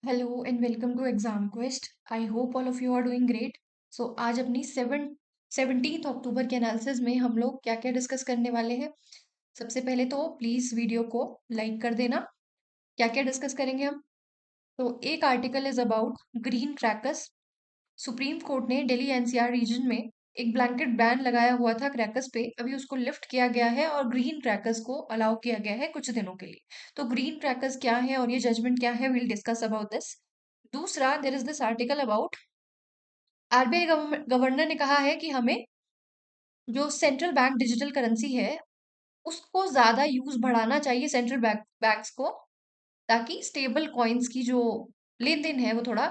Hello and welcome to exam quest. I hope all of you are doing great. So आज अपनी 17 अक्टूबर के analysis में हम लोग क्या क्या डिस्कस करने वाले हैं। सबसे पहले तो प्लीज वीडियो को लाइक कर देना। क्या क्या डिस्कस करेंगे हम? तो एक article is about green crackers. Supreme court ने दिल्ली एनसीआर रीजन में एक ब्लैंकेट बैन लगाया हुआ था क्रैकर्स पे, अभी उसको लिफ्ट किया गया है और ग्रीन क्रैकर्स को अलाउ किया गया है कुछ दिनों के लिए। तो ग्रीन क्रैकर्स क्या है और ये जजमेंट क्या है, विल डिस्कस अबाउट दिस। दूसरा, there is this article about RBI governor ने कहा है कि हमें जो सेंट्रल बैंक डिजिटल करेंसी है उसको ज्यादा यूज बढ़ाना चाहिए सेंट्रल बैंक्स को, ताकि स्टेबल कॉइन्स की जो लेन देन है वो थोड़ा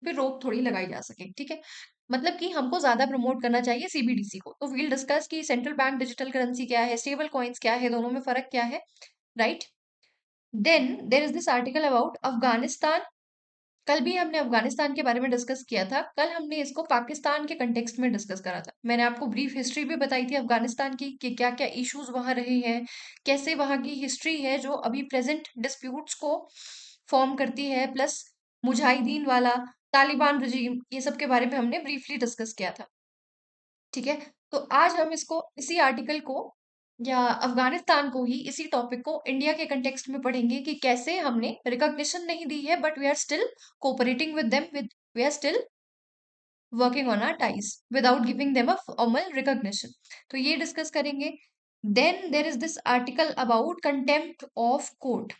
पे रोक थोड़ी लगाई जा सके। ठीक है, मतलब कि हमको ज्यादा प्रमोट करना चाहिए सीबीडीसी को। तो वील डिस्कस कि सेंट्रल बैंक डिजिटल करेंसी क्या है, स्टेबल कॉइन्स क्या है, दोनों में फर्क क्या है, right. Then there is this article about Afghanistan. कल भी हमने अफगानिस्तान के बारे में डिस्कस किया था, कल हमने इसको पाकिस्तान के कंटेक्स्ट में डिस्कस करा था। मैंने आपको ब्रीफ हिस्ट्री भी बताई थी अफगानिस्तान की कि क्या क्या इश्यूज वहां रहे हैं, कैसे वहां की हिस्ट्री है जो अभी प्रेजेंट डिस्प्यूट्स को फॉर्म करती है, प्लस मुजाहिदीन वाला तालिबान रजीम, ये सब के बारे में हमने ब्रीफली डिस्कस किया था। ठीक है, तो आज हम इसको इसी आर्टिकल को या अफगानिस्तान को ही, इसी टॉपिक को इंडिया के कंटेक्स्ट में पढ़ेंगे कि कैसे हमने रिकॉग्निशन नहीं दी है but we are still cooperating with them, with we are still working on our ties without giving them a formal recognition. तो ये डिस्कस करेंगे। Then there is this article about contempt of court.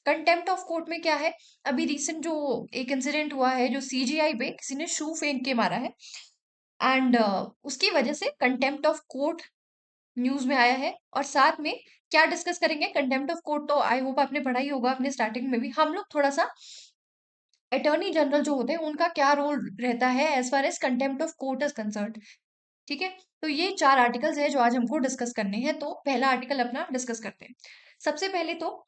Contempt of court में क्या है, अभी recent जो एक incident हुआ है जो सीजीआई पे किसी ने शू फेंक के मारा है, एंड उसकी वजह से कंटेम्प्ट ऑफ कोर्ट न्यूज में आया है। और साथ में क्या डिस्कस करेंगे, कंटेम्प्ट ऑफ कोर्ट तो आई होप आपने पढ़ा ही होगा अपने स्टार्टिंग में भी। हम लोग थोड़ा सा अटॉर्नी जनरल जो होते हैं उनका क्या रोल रहता है as far as contempt of court is concern. ठीक है, तो ये चार आर्टिकल्स है जो आज हमको डिस्कस करने हैं। तो पहला आर्टिकल अपना डिस्कस करते हैं। सबसे पहले तो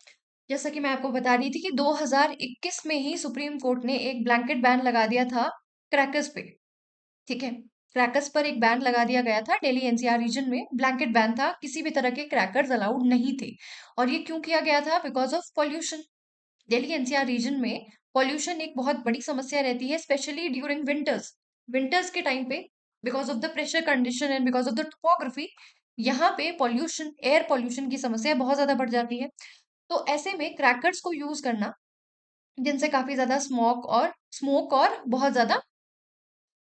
जैसा कि मैं आपको बता रही थी कि 2021 में ही सुप्रीम कोर्ट ने एक ब्लैंकेट बैन लगा दिया था क्रैकर्स पे। ठीक है, क्रैकर्स पर एक बैन लगा दिया गया था, दिल्ली एनसीआर रीजन में ब्लैंकेट बैन था, किसी भी तरह के क्रैकर्स अलाउड नहीं थे। और ये क्यों किया गया था? Because of pollution. Delhi NCR region में पॉल्यूशन एक बहुत बड़ी समस्या रहती है, स्पेशली ड्यूरिंग विंटर्स। विंटर्स के टाइम पे because of the pressure condition and because of the topography, यहाँ पे पॉल्यूशन, एयर पॉल्यूशन की समस्या बहुत ज्यादा बढ़ जाती है। तो ऐसे में क्रैकर्स को यूज करना, जिनसे काफी ज्यादा स्मोक और बहुत ज्यादा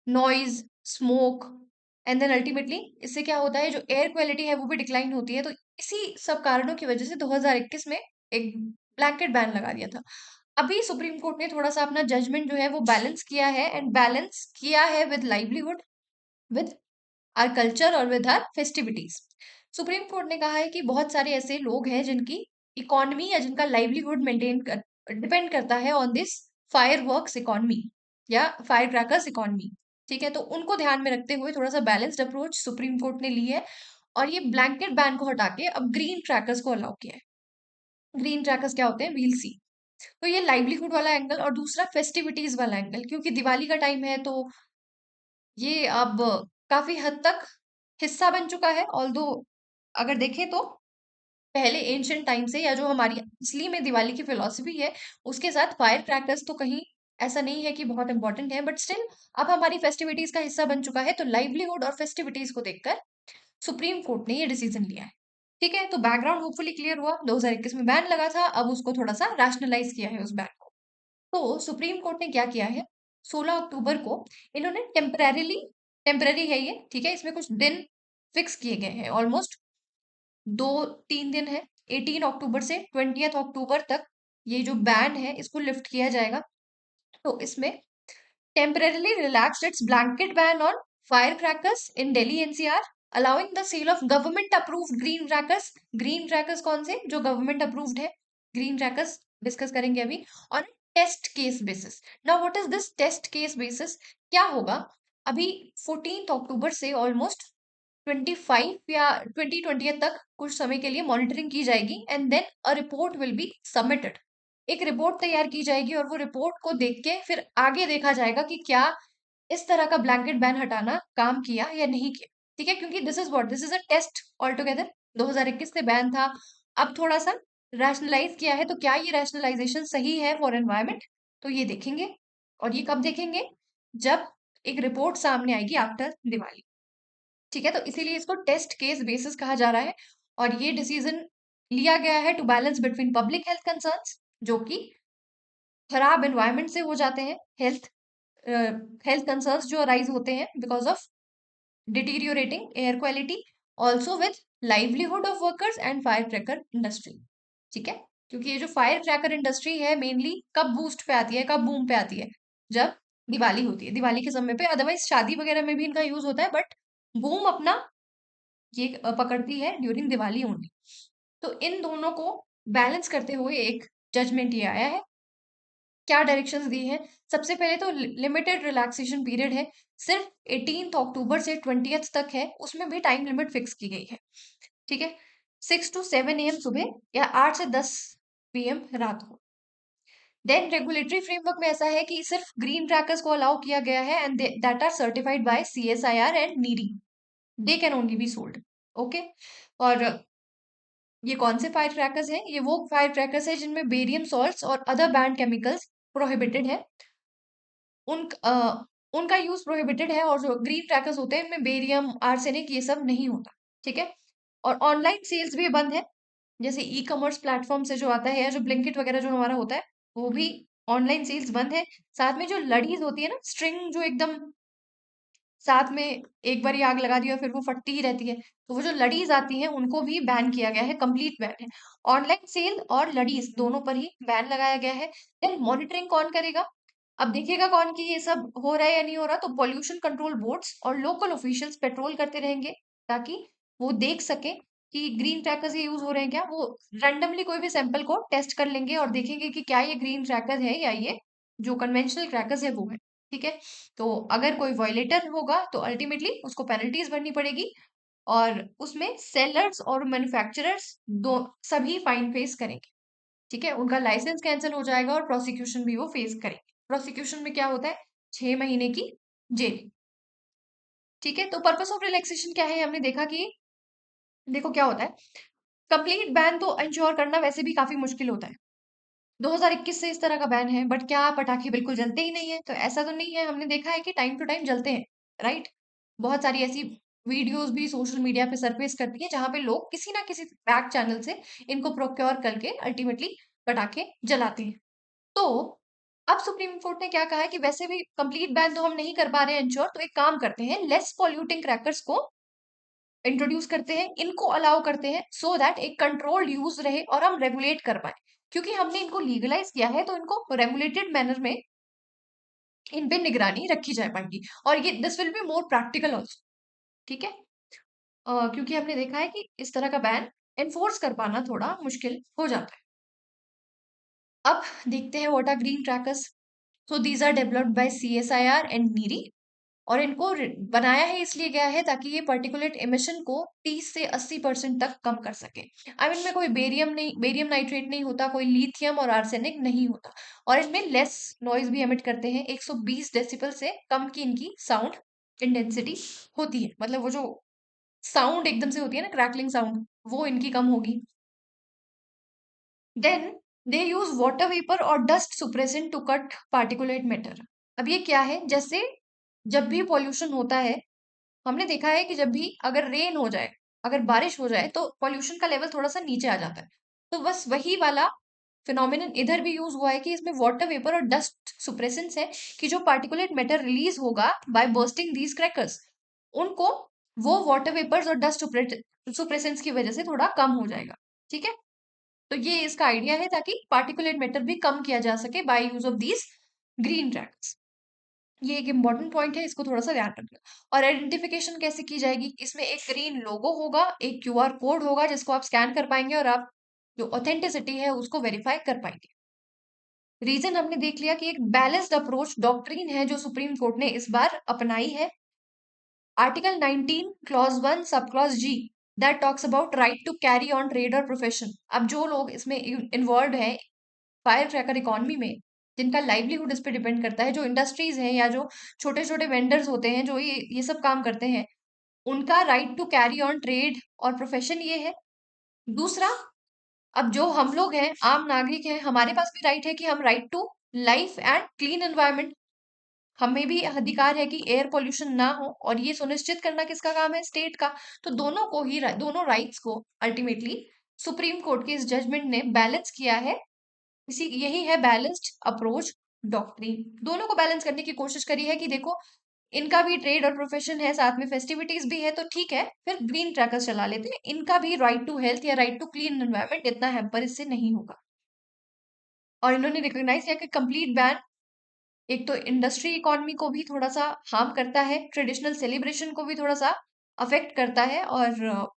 noise, smoke, and then ultimately इससे क्या होता है, जो एयर क्वालिटी है वो भी डिक्लाइन होती है। तो इसी सब कारणों की वजह से 2021 में एक ब्लैंकेट बैन लगा दिया था। अभी सुप्रीम कोर्ट ने थोड़ा सा अपना जजमेंट जो है वो बैलेंस किया है, एंड बैलेंस किया है with livelihood, with our culture और with our festivities. Supreme court ने कहा है कि बहुत सारे ऐसे लोग हैं जिनकी इकोनॉमी या जिनका लाइवलीहुड मेंटेन कर डिपेंड करता है on this fire works economy या फायर क्रैकर्स इकोनॉमी। ठीक है, तो उनको ध्यान में रखते हुए थोड़ा सा बैलेंस्ड अप्रोच सुप्रीम कोर्ट ने ली है, और ये ब्लैंकेट बैन को हटा के अब ग्रीन क्रैकर्स को अलाउ किया है। ग्रीन क्रैकर्स क्या होते हैं, व्हील सी। तो ये लाइवलीहुड वाला एंगल, और दूसरा फेस्टिविटीज वाला एंगल, क्योंकि दिवाली का टाइम है तो ये अब काफी हद तक हिस्सा बन चुका है। ऑल्दो अगर देखें तो पहले एंशियंट टाइम से, या जो हमारी असली में दिवाली की फिलॉसफी है, उसके साथ फायर क्रैकर्स तो कहीं ऐसा नहीं है कि बहुत इंपॉर्टेंट है, बट स्टिल अब हमारी फेस्टिविटीज का हिस्सा बन चुका है। तो लाइवलीहुड और फेस्टिविटीज को देखकर सुप्रीम कोर्ट ने ये डिसीजन लिया है। ठीक है, तो बैकग्राउंड होपफुली क्लियर हुआ। 2021 में बैन लगा था, अब उसको थोड़ा सा रैशनलाइज किया है उस बैन को। तो सुप्रीम कोर्ट ने क्या किया है, 16 अक्टूबर को इन्होंने टेम्पररी है ये, ठीक है, इसमें कुछ दिन फिक्स किए गए हैं, ऑलमोस्ट 2-3 दिन है। 18 अक्टूबर से 20 अक्टूबर तक ये जो बैन है इसको लिफ्ट किया जाएगा। तो इसमें temporarily relaxed its blanket ban on firecrackers in Delhi NCR, allowing the sale of government approved green crackers। green crackers कौन से, जो government approved है। green crackers डिस्कस करेंगे अभी on test case basis. Now what is this test case basis? क्या होगा, अभी 14 अक्टूबर से ऑलमोस्ट 25 या 2020 तक कुछ समय के लिए मॉनिटरिंग की जाएगी, and then a report will be submitted. एक रिपोर्ट तैयार की जाएगी और वो रिपोर्ट को देख के फिर आगे देखा जाएगा कि क्या इस तरह का ब्लैंकेट बैन हटाना काम किया या नहीं किया। ठीक है, क्योंकि this is a test all together. 2021 से बैन था, अब थोड़ा सा रैशनलाइज किया है, तो क्या ये रैशनलाइजेशन सही है फॉर एनवायरमेंट? तो ये देखेंगे। और ये कब देखेंगे? जब एक रिपोर्ट सामने आएगी आफ्टर दिवाली। ठीक है, तो इसीलिए इसको टेस्ट केस बेसिस कहा जा रहा है। और ये डिसीजन लिया गया है to balance between public health concerns, जो कि खराब एनवायरनमेंट से हो जाते हैं, हेल्थ कंसर्न्स जो अराइज होते हैं because of deteriorating air quality, also with livelihood of workers and fire cracker industry. ठीक है, क्योंकि ये जो फायर क्रैकर इंडस्ट्री है मेनली कब बूस्ट पे आती है, कब बूम पे आती है? जब दिवाली होती है, दिवाली के समय पे। अदरवाइज शादी वगैरह में भी इनका यूज होता है, बट बूम अपना ये पकड़ती है ड्यूरिंग दिवाली ओनली। तो इन दोनों को बैलेंस करते हुए एक जजमेंट ये आया है। क्या डायरेक्शंस दी हैं? सबसे पहले तो लिमिटेड रिलैक्सेशन पीरियड है, सिर्फ 18 अक्टूबर से 20 तक है, उसमें भी टाइम लिमिट फिक्स की गई है। ठीक है, 6 to 7 AM सुबह या 8 से 10 PM रात को। देन रेगुलेटरी फ्रेमवर्क में ऐसा है कि सिर्फ ग्रीन क्रैकर्स को अलाउ किया गया है and that are certified by CSIR and NEERI, they can only be sold. Okay, और ये कौन से फायर क्रैकर्स हैं? ये वो फायर क्रैकर्स है जिनमें बेरियम सॉल्ट्स और अदर बैंड केमिकल्स प्रोहिबिटेड है, उन उनका यूज प्रोहिबिटेड है। और जो ग्रीन क्रैकर्स होते हैं इनमें बेरियम, आर्सेनिक ये सब नहीं होता। ठीक है, और ऑनलाइन सेल्स भी बंद है, जैसे ई कॉमर्स प्लेटफॉर्म से जो आता है या जो ब्लिंकिट वगैरह जो हमारा होता है, वो भी ऑनलाइन सेल्स बंद है। साथ में जो लड़ीज होती है ना, स्ट्रिंग जो एकदम साथ में एक बार आग लगा दी और फिर वो फटती ही रहती है, तो वो जो लड़ीज आती हैं उनको भी बैन किया गया है, कंप्लीट बैन है। ऑनलाइन सेल और लड़ीज दोनों पर ही बैन लगाया गया है। देन मॉनिटरिंग कौन करेगा? अब देखिएगा कौन कि ये सब हो रहा है या नहीं हो रहा, तो पॉल्यूशन कंट्रोल बोर्ड्स और लोकल ऑफिशियल्स पेट्रोल करते रहेंगे, ताकि वो देख सके कि ग्रीन क्रैकर्स ये यूज हो रहे हैं क्या। वो रैंडमली कोई भी सैंपल को टेस्ट कर लेंगे और देखेंगे कि क्या ये ग्रीन क्रैकर है या ये जो कन्वेंशनल क्रैकर्स है वो है। ठीक है, तो अगर कोई वॉयलेटर होगा तो अल्टीमेटली उसको पेनल्टीज भरनी पड़ेगी, और उसमें सेलर्स और मैन्युफैक्चरर्स दो सभी फाइन फेस करेंगे। ठीक है, उनका लाइसेंस कैंसिल हो जाएगा और प्रोसिक्यूशन भी वो फेस करेंगे। प्रोसिक्यूशन में क्या होता है? 6 महीने की जेल। ठीक है, तो पर्पस ऑफ रिलैक्सेशन क्या है? हमने देखा कि देखो क्या होता है, कंप्लीट बैन तो इंश्योर करना वैसे भी काफी मुश्किल होता है। 2021 से इस तरह का बैन है, बट क्या पटाखे बिल्कुल जलते ही नहीं है? तो ऐसा तो नहीं है, हमने देखा है कि टाइम टू टाइम जलते हैं, राइट। बहुत सारी ऐसी वीडियोस भी सोशल मीडिया पे सरफेस करती है जहां पे लोग किसी ना किसी बैक चैनल से इनको प्रोक्योर करके अल्टीमेटली पटाखे जलाते हैं। तो अब सुप्रीम कोर्ट ने क्या कहा है कि वैसे भी कंप्लीट बैन तो हम नहीं कर पा रहे हैं इंश्योर, तो एक काम करते हैं, लेस पॉल्यूटिंग क्रैकर्स को इंट्रोड्यूस करते हैं, इनको अलाउ करते हैं, सो दैट एक कंट्रोल्ड यूज रहे और हम रेगुलेट कर पाए। क्योंकि हमने इनको लीगलाइज किया है तो इनको रेगुलेटेड मैनर में इन पे निगरानी रखी जाए पाएगी, और ये this will be more practical also. ठीक है, क्योंकि हमने देखा है कि इस तरह का बैन एनफोर्स कर पाना थोड़ा मुश्किल हो जाता है। अब देखते हैं what are green crackers. So these are developed by CSIR and NEERI, और इनको बनाया है इसलिए गया है ताकि ये पर्टिकुलेट एमिशन को 30 से 80% तक कम कर सके। आई मीन में कोई बेरियम नाइट्रेट नहीं होता, कोई लिथियम और आर्सेनिक नहीं होता, और इनमें लेस नॉइज भी एमिट करते हैं। 120 डेसिबल से कम की इनकी साउंड इंटेंसिटी होती है, मतलब वो जो साउंड एकदम से होती है ना, क्रैकलिंग साउंड, वो इनकी कम होगी। Then they use water vapour और dust suppressant to cut particulate matter. अब ये क्या है? जैसे जब भी पॉल्यूशन होता है, हमने देखा है कि जब भी अगर रेन हो जाए, अगर बारिश हो जाए, तो पॉल्यूशन का लेवल थोड़ा सा नीचे आ जाता है। तो बस वही वाला फिनोमिनन इधर भी यूज हुआ है कि इसमें वाटर वेपर और डस्ट सुप्रेसेंट्स है, कि जो पार्टिकुलेट मैटर रिलीज होगा बाय बर्स्टिंग दीज क्रैकर्स, उनको वो वाटर वेपर्स और डस्ट सुप्रेसेंट्स की वजह से थोड़ा कम हो जाएगा। ठीक है, तो ये इसका आइडिया है, ताकि पार्टिकुलेट मैटर भी कम किया जा सके by use of these green crackers. ये एक इंपॉर्टेंट पॉइंट है, इसको थोड़ा सा ध्यान रखना। और आइडेंटिफिकेशन कैसे की जाएगी? इसमें एक ग्रीन लोगो होगा, एक QR कोड होगा जिसको आप स्कैन कर पाएंगे, और आप जो ऑथेंटिसिटी है उसको वेरीफाई कर पाएंगे। रीजन हमने देख लिया कि एक बैलेंस्ड अप्रोच डॉक्ट्रिन है जो सुप्रीम कोर्ट ने इस बार अपनाई है। Article 19 clause 1 sub clause G that talks about right to carry on trade और प्रोफेशन। अब जो लोग इसमें इन्वॉल्व है फायर क्रैकर इकोनॉमी में, जिनका लाइवलीहुड इस पे डिपेंड करता है, जो इंडस्ट्रीज हैं या जो छोटे छोटे वेंडर्स होते हैं जो ये सब काम करते हैं, उनका right to carry on trade और प्रोफेशन ये है। दूसरा, अब जो हम लोग हैं, आम नागरिक हैं, हमारे पास भी राइट है कि हम right to life and clean environment, हमें भी अधिकार है कि एयर पोल्यूशन ना हो, और ये सुनिश्चित करना किसका काम है? स्टेट का। तो दोनों को ही, दोनों राइट्स को अल्टीमेटली सुप्रीम कोर्ट के इस जजमेंट ने बैलेंस किया है। इसी यही है बैलेंस्ड अप्रोच डॉक्ट्रिन। दोनों को बैलेंस करने की कोशिश करी है कि देखो, इनका भी ट्रेड और प्रोफेशन है, साथ में फेस्टिविटीज भी है, तो ठीक है, फिर ग्रीन क्रैकर्स चला लेते हैं। इनका भी राइट टू हेल्थ या राइट टू क्लीन एनवायरनमेंट इतना हैम्पर इससे नहीं होगा। और इन्होंने रिकॉग्नाइज किया कि कंप्लीट बैन एक तो इंडस्ट्री इकोनॉमी को भी थोड़ा सा हार्म करता है, ट्रेडिशनल सेलिब्रेशन को भी थोड़ा सा अफेक्ट करता है, और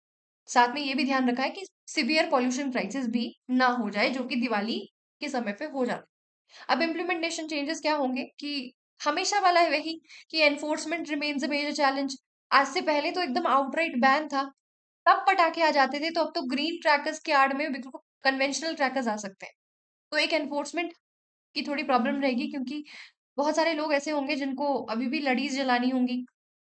साथ में ये भी ध्यान रखा है कि सिवियर पॉल्यूशन क्राइसिस भी ना हो जाए, जो कि दिवाली के समय पे हो जाता है। अब इम्प्लीमेंटेशन चेंजेस क्या होंगे कि हमेशा वाला है वही, कि enforcement remains a major challenge. आज से पहले तो एकदम आउटराइट बैन था, तब पटाखे आ जाते थे, तो अब तो ग्रीन क्रैकर्स के आड़ में बिल्कुल कन्वेंशनल क्रैकर्स आ सकते हैं। तो एक एनफोर्समेंट की थोड़ी प्रॉब्लम रहेगी, क्योंकि बहुत सारे लोग ऐसे होंगे जिनको अभी भी लड़ीज जलानी होंगी,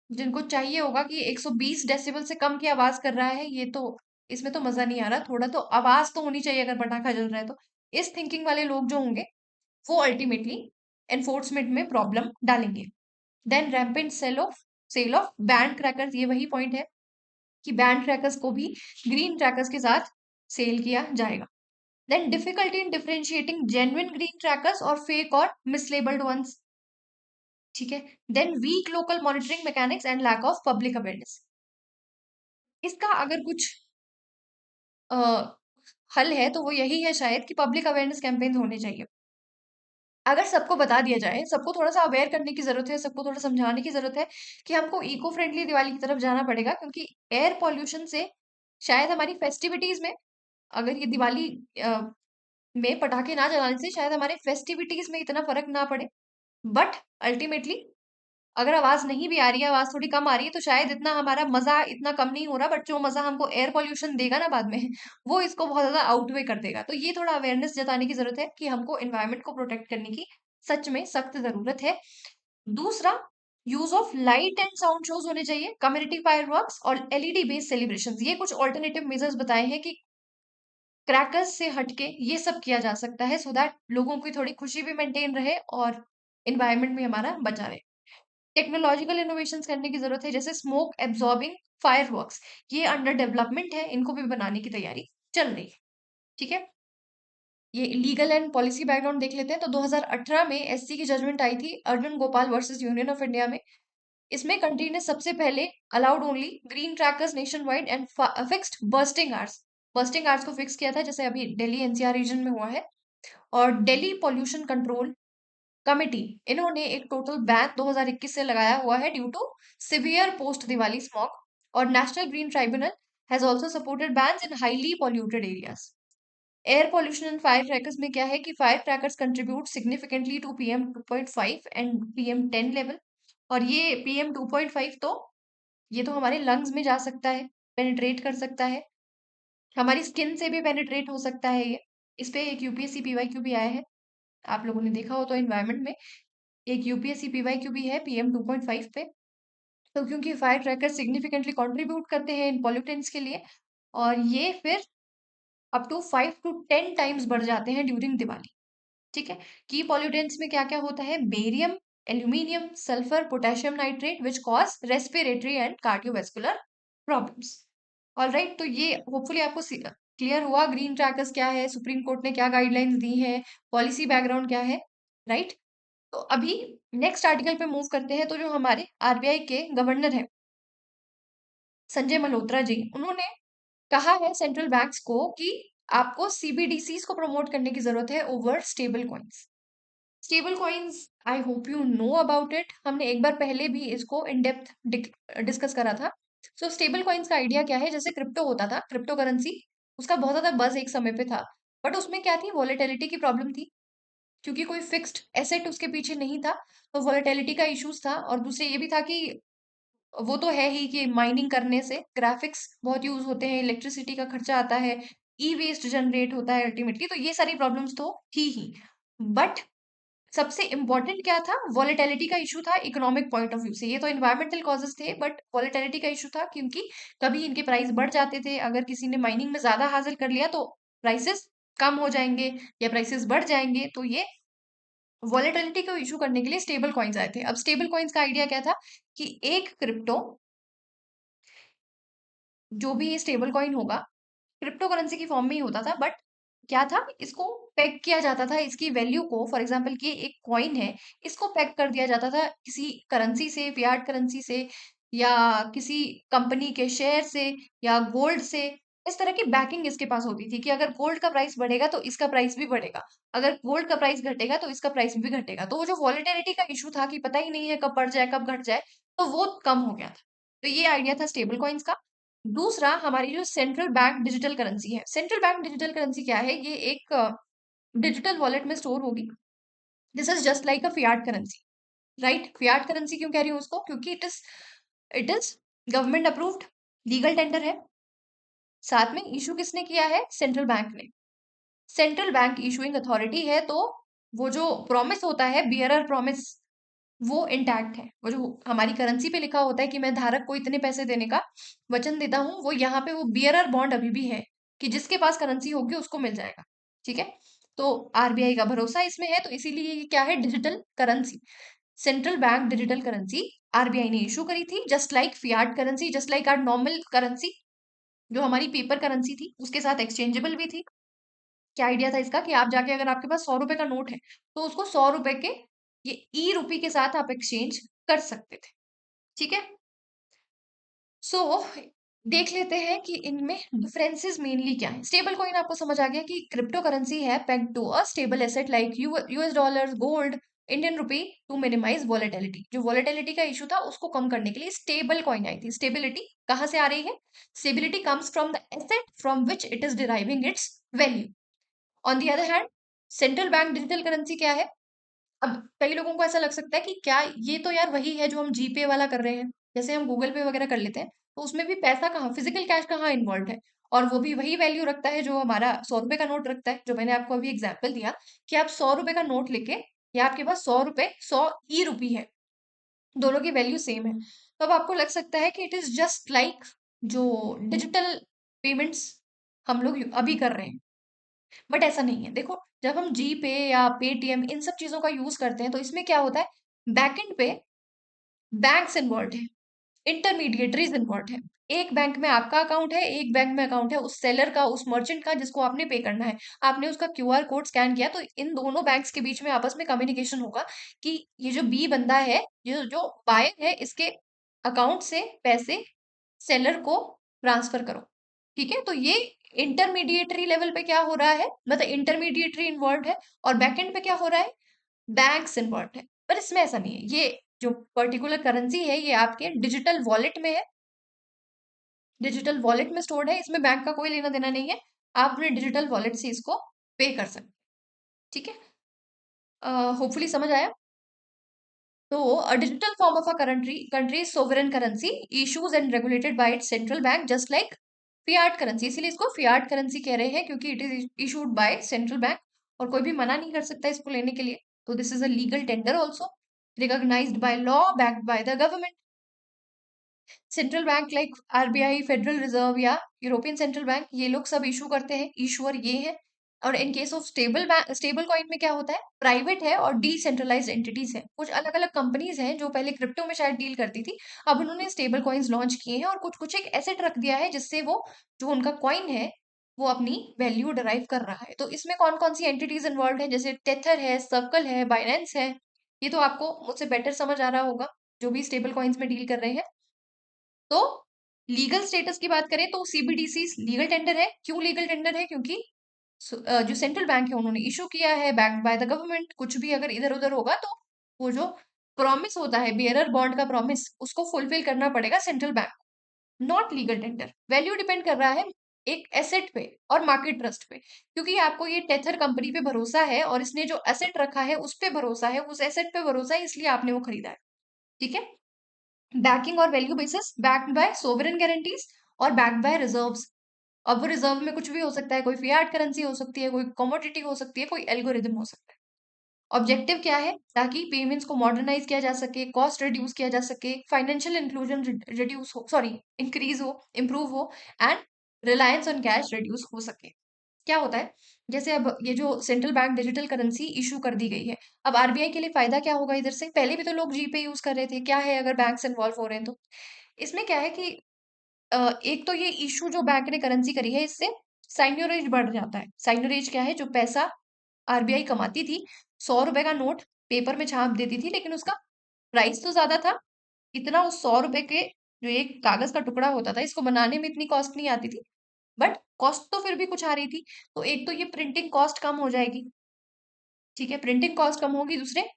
जिनको चाहिए होगा कि 120 डेसिबल से कम की आवाज कर रहा है, ये तो इसमें तो मजा नहीं आ रहा, थोड़ा तो आवाज तो होनी चाहिए अगर पटाखा जल रहा है तो। इस थिंकिंग वाले लोग जो होंगे, वो अल्टीमेटली एनफोर्समेंट में प्रॉब्लम डालेंगे। Then rampant sale of banned crackers, ये वही पॉइंट है कि बैंड क्रैकर्स को भी ग्रीन क्रैकर्स के साथ सेल किया जाएगा। Then difficulty in differentiating genuine green crackers और फेक और मिसलेबल्ड वंस। ठीक है। Then weak local monitoring mechanics and lack of public awareness. इसका अगर कुछ अ, हल है तो वो यही है शायद, कि पब्लिक अवेयरनेस कैंपेन होने चाहिए। अगर सबको बता दिया जाए, सबको थोड़ा सा अवेयर करने की जरूरत है, सबको थोड़ा समझाने की जरूरत है कि हमको इको फ्रेंडली दिवाली की तरफ जाना पड़ेगा, क्योंकि एयर पॉल्यूशन से शायद हमारी फेस्टिविटीज में, अगर ये दिवाली में पटाखे ना जलाने से शायद हमारे फेस्टिविटीज में इतना फर्क ना पड़े, बट अल्टीमेटली अगर आवाज नहीं भी आ रही है, आवाज थोड़ी कम आ रही है, तो शायद इतना हमारा मजा इतना कम नहीं हो रहा, बट जो मजा हमको एयर पॉल्यूशन देगा ना बाद में, वो इसको बहुत ज्यादा आउटवे कर देगा। तो ये थोड़ा अवेयरनेस जताने की जरूरत है कि हमको एनवायरनमेंट को प्रोटेक्ट करने की सच में सख्त जरूरत है। दूसरा, use of light and sound shows होने चाहिए, कम्युनिटी फायरवर्क्स और एलईडी बेस्ड सेलिब्रेशन। ये कुछ ऑल्टरनेटिव मेजर्स बताए हैं कि क्रैकर्स से हटके ये सब किया जा सकता है, सो दैट लोगों की थोड़ी खुशी भी मेंटेन रहे और इन्वायरमेंट भी हमारा बचा रहे। टेक्नोलॉजिकल इनोवेशंस करने की जरूरत है, जैसे स्मोक एब्जॉर्बिंग फायरवर्क्स, ये अंडर डेवलपमेंट है, इनको भी बनाने की तैयारी चल रही है। ठीक है। ये लीगल एंड पॉलिसी बैकग्राउंड देख लेते हैं। तो 2018 में एससी की जजमेंट आई थी Arjun Gopal versus union of India में। इसमें कंट्री ने सबसे पहले allowed only green crackers nation wide and fixed bursting hours को फिक्स किया था, जैसे अभी दिल्ली एनसीआर रीजन में हुआ है। और दिल्ली पॉल्यूशन कंट्रोल कमिटी, इन्होंने एक टोटल बैन 2021 से लगाया हुआ है due to severe post Diwali smog. और national green tribunal has also supported bans in highly polluted areas. Air pollution and fire crackers में क्या है कि fire crackers contribute significantly to PM 2.5 and PM 10 level. और ये पीएम 2.5 तो ये तो हमारे लंग्स में जा सकता है, पेनिट्रेट कर सकता है, हमारी स्किन से भी पेनिट्रेट हो सकता है ये। इस पे एक यूपीएससी पीवाईक्यू भी आया है, आप लोगों ने देखा हो तो एनवायरनमेंट में एक यूपीएससी पीवाईक्यू भी है पीएम 2.5 पे। तो क्योंकि फायर क्रैकर सिग्निफिकेंटली कंट्रीब्यूट करते हैं इन पॉल्यूटेंट्स के लिए, और ये फिर अप टू 5 to 10 टाइम्स बढ़ जाते हैं ड्यूरिंग दिवाली। ठीक है। की पॉल्यूटेंट्स में क्या क्या होता है? Barium, aluminium, sulphur, potassium nitrate which cause respiratory and cardiovascular problems. All right, तो ये होपफुली आपको क्लियर हुआ ग्रीन क्रैकर्स क्या है, सुप्रीम कोर्ट ने क्या गाइडलाइंस दी है, पॉलिसी बैकग्राउंड क्या है। राइट। तो अभी नेक्स्ट आर्टिकल पे मूव करते हैं। तो जो हमारे आरबीआई के गवर्नर हैं संजय मल्होत्रा जी, उन्होंने कहा है सेंट्रल बैंक्स को कि आपको सीबीडीसीज को प्रमोट करने की जरूरत है over stable coins. Stable coins, I hope you know about it, हमने एक बार पहले भी इसको इन डेप्थ डिस्कस करा था। सो स्टेबल कॉइन्स का आइडिया क्या है? जैसे क्रिप्टो होता था, क्रिप्टो करेंसी, उसका बहुत ज्यादा बज एक समय पे था, बट उसमें क्या थी? वॉलेटिलिटी की प्रॉब्लम थी, क्योंकि कोई फिक्स्ड एसेट उसके पीछे नहीं था, तो वॉलेटिलिटी का इश्यूज था। और दूसरे ये भी था कि वो तो है ही कि माइनिंग करने से ग्राफिक्स बहुत यूज होते हैं, इलेक्ट्रिसिटी का खर्चा आता है, ई वेस्ट जनरेट होता है अल्टीमेटली, तो ये सारी प्रॉब्लम्स तो थी ही। बट सबसे इंपॉर्टेंट क्या था? वॉलेटिलिटी का इशू था इकोनॉमिक पॉइंट ऑफ व्यू से। ये तो इन्वायरमेंटल कॉजेस थे, बट वॉलेटिलिटी का इशू था, क्योंकि कभी इनके प्राइस बढ़ जाते थे, अगर किसी ने माइनिंग में ज्यादा हासिल कर लिया तो प्राइसेस कम हो जाएंगे या प्राइसेस बढ़ जाएंगे, तो ये वॉलेटिलिटी को इशू करने के लिए स्टेबल कॉइन्स आए थे। अब स्टेबल कॉइन्स का आइडिया क्या था कि एक क्रिप्टो, जो भी ये स्टेबल कॉइन होगा, क्रिप्टो करेंसी की फॉर्म में ही होता था, बट क्या था, इसको पेग किया जाता था, इसकी वैल्यू को, फॉर एग्जांपल कि एक कॉइन है, इसको पेग कर दिया जाता था किसी करेंसी से, फियाट करेंसी से, या किसी कंपनी के शेयर से, या गोल्ड से। इस तरह की बैकिंग इसके पास होती थी कि अगर गोल्ड का प्राइस बढ़ेगा तो इसका प्राइस भी बढ़ेगा, अगर गोल्ड का प्राइस घटेगा तो इसका प्राइस भी घटेगा। तो वो जो वॉलेटिलिटी का इशू था कि पता ही नहीं है कब बढ़ जाए कब घट जाए, तो वो कम हो गया था। तो ये आइडिया था स्टेबल कॉइन्स का। दूसरा, हमारी जो सेंट्रल बैंक डिजिटल करेंसी है। सेंट्रल बैंक डिजिटल करेंसी क्या है? ये एक डिजिटल वॉलेट में स्टोर होगी। This is just like a Fiat currency, right? Fiat currency क्यों कह रही हूँ उसको? क्योंकि it is government approved, legal tender है, साथ में इशू किसने किया है? सेंट्रल बैंक ने। सेंट्रल बैंक इशूइंग अथॉरिटी है, तो वो जो प्रॉमिस होता है, बियरर प्रॉमिस, वो इंटैक्ट है। वो जो हमारी करेंसी पे लिखा होता है कि मैं धारक को इतने पैसे देने का वचन देता हूँ, वो यहाँ पे वो बियरर बॉन्ड अभी भी है कि जिसके पास करेंसी होगी उसको मिल जाएगा। ठीक है? तो आरबीआई का भरोसा इसमें है, तो इसीलिए ये क्या है? Digital currency. Central bank digital currency RBI ने इशू करी थी, just like fiat currency, just like our normal currency जो हमारी पेपर करेंसी थी, उसके साथ एक्सचेंजेबल भी थी। क्या आइडिया था इसका कि आप जाके, अगर आपके पास 100 रुपए का नोट है, तो उसको 100 रुपए के ये ई रूपी के साथ आप एक्सचेंज कर सकते थे। ठीक है? सो देख लेते हैं कि इनमें डिफरेंसेस मेनली क्या है। स्टेबल कॉइन आपको समझ आ गया कि क्रिप्टो करेंसी है pegged to a stable asset like US dollar, gold, Indian rupee, to minimise volatility. जो वॉलेटिलिटी का इशू था उसको कम करने के लिए स्टेबल कॉइन आई थी। स्टेबिलिटी कहाँ से आ रही है? Stability comes from the asset from which it is deriving it's value. On the other hand, central bank digital currency क्या है? अब कई लोगों को ऐसा लग सकता है कि क्या ये तो यार वही है जो हम जीपे वाला कर रहे हैं, जैसे हम गूगल पे वगैरह कर लेते हैं, तो उसमें भी पैसा कहाँ, फिजिकल कैश कहाँ इन्वॉल्व है? और वो भी वही वैल्यू रखता है जो हमारा 100 रुपए का नोट रखता है, जो मैंने आपको अभी एग्जाम्पल दिया कि आप 100 रुपए का नोट लेके, या आपके पास 100 रुपए 100 ई रूपी है, दोनों की वैल्यू सेम है, तो अब आपको लग सकता है कि इट इज जस्ट लाइक जो डिजिटल पेमेंट्स हम लोग अभी कर रहे हैं। बट ऐसा नहीं है। देखो, जब हम जी पे या पेटीएम इन सब चीजों का यूज करते हैं, तो इसमें क्या होता है, बैकएंड पे बैंक्स इन्वॉल्व है, इंटरमीडिएटरीज इन्वॉल्व है। एक बैंक में आपका अकाउंट है, एक बैंक में अकाउंट है उस सेलर का, उस मर्चेंट का जिसको आपने पे करना है। आपने उसका क्यूआर कोड स्कैन किया, तो इन दोनों बैंक्स के बीच में आपस में कम्युनिकेशन होगा कि ये जो बी बंदा है, ये जो बायर है, इसके अकाउंट से पैसे सेलर को ट्रांसफर करो। ठीक है? तो ये इंटरमीडिएटरी लेवल पे क्या हो रहा है, मतलब इंटरमीडिएटरी इन्वॉल्व है, और बैकएंड पे क्या हो रहा है, बैंक्स इन्वॉल्व है। पर इसमें ऐसा नहीं है। ये जो पर्टिकुलर करेंसी है, ये आपके डिजिटल वॉलेट में है, डिजिटल वॉलेट में स्टोर्ड है, इसमें बैंक का कोई लेना देना नहीं है। आप अपने डिजिटल वॉलेट से इसको पे कर सकते हैं। ठीक है? होपफुली समझ आया। तो a digital form of a country's sovereign currency issues and regulated by its central bank just like fiat currency। इसीलिए इसको fiat currency कह रहे हैं, क्योंकि it is issued by central bank और कोई भी मना नहीं कर सकता इसको लेने के लिए। तो this is a legal tender also recognized by law, backed by the government। Central bank like RBI, federal reserve या यूरोपियन सेंट्रल बैंक, ये लोग सब इशू करते हैं, इशूअर ये है। और in case of stable coin में क्या होता है, प्राइवेट है और डिसेंट्रलाइज्ड एंटिटीज है। कुछ अलग अलग कंपनीज हैं जो पहले क्रिप्टो में शायद डील करती थी, अब उन्होंने स्टेबल कॉइन्स लॉन्च किए हैं और कुछ कुछ एक एसेट रख दिया है जिससे वो जो उनका कॉइन है वो अपनी वैल्यू डराइव कर रहा है। तो इसमें कौन कौन सी एंटिटीज इन्वॉल्व है, जैसे टेथर है, सर्कल है, बाइनेंस है। ये तो आपको मुझसे बेटर समझ आ रहा होगा जो भी स्टेबल कॉइन्स में डील कर रहे हैं। तो लीगल स्टेटस की बात करें तो सीबीडीसी लीगल टेंडर है। क्यों लीगल टेंडर है? क्योंकि जो सेंट्रल बैंक है उन्होंने इशू किया है, बैक्ड बाय द गवर्नमेंट। कुछ भी अगर इधर उधर होगा तो वो जो प्रॉमिस होता है, बियरर बॉन्ड का प्रॉमिस, उसको फुलफिल करना पड़ेगा central bank. Not legal tender. Value depend कर रहा है एक एसेट पे और मार्केट ट्रस्ट पे, क्योंकि आपको ये टेथर कंपनी पे भरोसा है और इसने जो एसेट रखा है उस पे भरोसा है, उस एसेट पे भरोसा है, इसलिए आपने वो खरीदा है। ठीक है? बैकिंग और value basis, backed by sovereign guarantees और बैक्ड बाय रिजर्व्स। अब वो रिजर्व में कुछ भी हो सकता है, कोई फियाट करेंसी हो सकती है, कोई कमोडिटी हो सकती है, कोई एल्गोरिदम हो सकता है। ऑब्जेक्टिव क्या है? ताकि पेमेंट्स को मॉडर्नाइज किया जा सके, कॉस्ट रिड्यूस किया जा सके, फाइनेंशियल इंक्लूजन रिड्यूस हो, सॉरी इंक्रीज हो, इम्प्रूव हो, and reliance on cash reduce हो सके। क्या होता है, जैसे अब ये जो central bank digital currency issue कर दी गई है, अब आरबीआई के लिए फायदा क्या होगा इधर से? पहले भी तो लोग जीपे यूज कर रहे थे, क्या है अगर बैंक्स इन्वॉल्व हो रहे हैं तो? इसमें क्या है कि एक तो ये इशू जो बैंक ने करेंसी करी है, इससे साइन्योरेज बढ़ जाता है। साइन्योरेज क्या है? जो पैसा आरबीआई कमाती थी, 100 रुपए का नोट पेपर में छाप देती थी, लेकिन उसका प्राइस तो ज्यादा था। इतना उस 100 रुपए के जो एक कागज का टुकड़ा होता था, इसको बनाने में इतनी कॉस्ट नहीं आती थी, बट कॉस्ट तो फिर भी कुछ आ रही थी। तो एक तो ये प्रिंटिंग कॉस्ट कम हो जाएगी, ठीक है, प्रिंटिंग कॉस्ट कम होगी। दूसरे,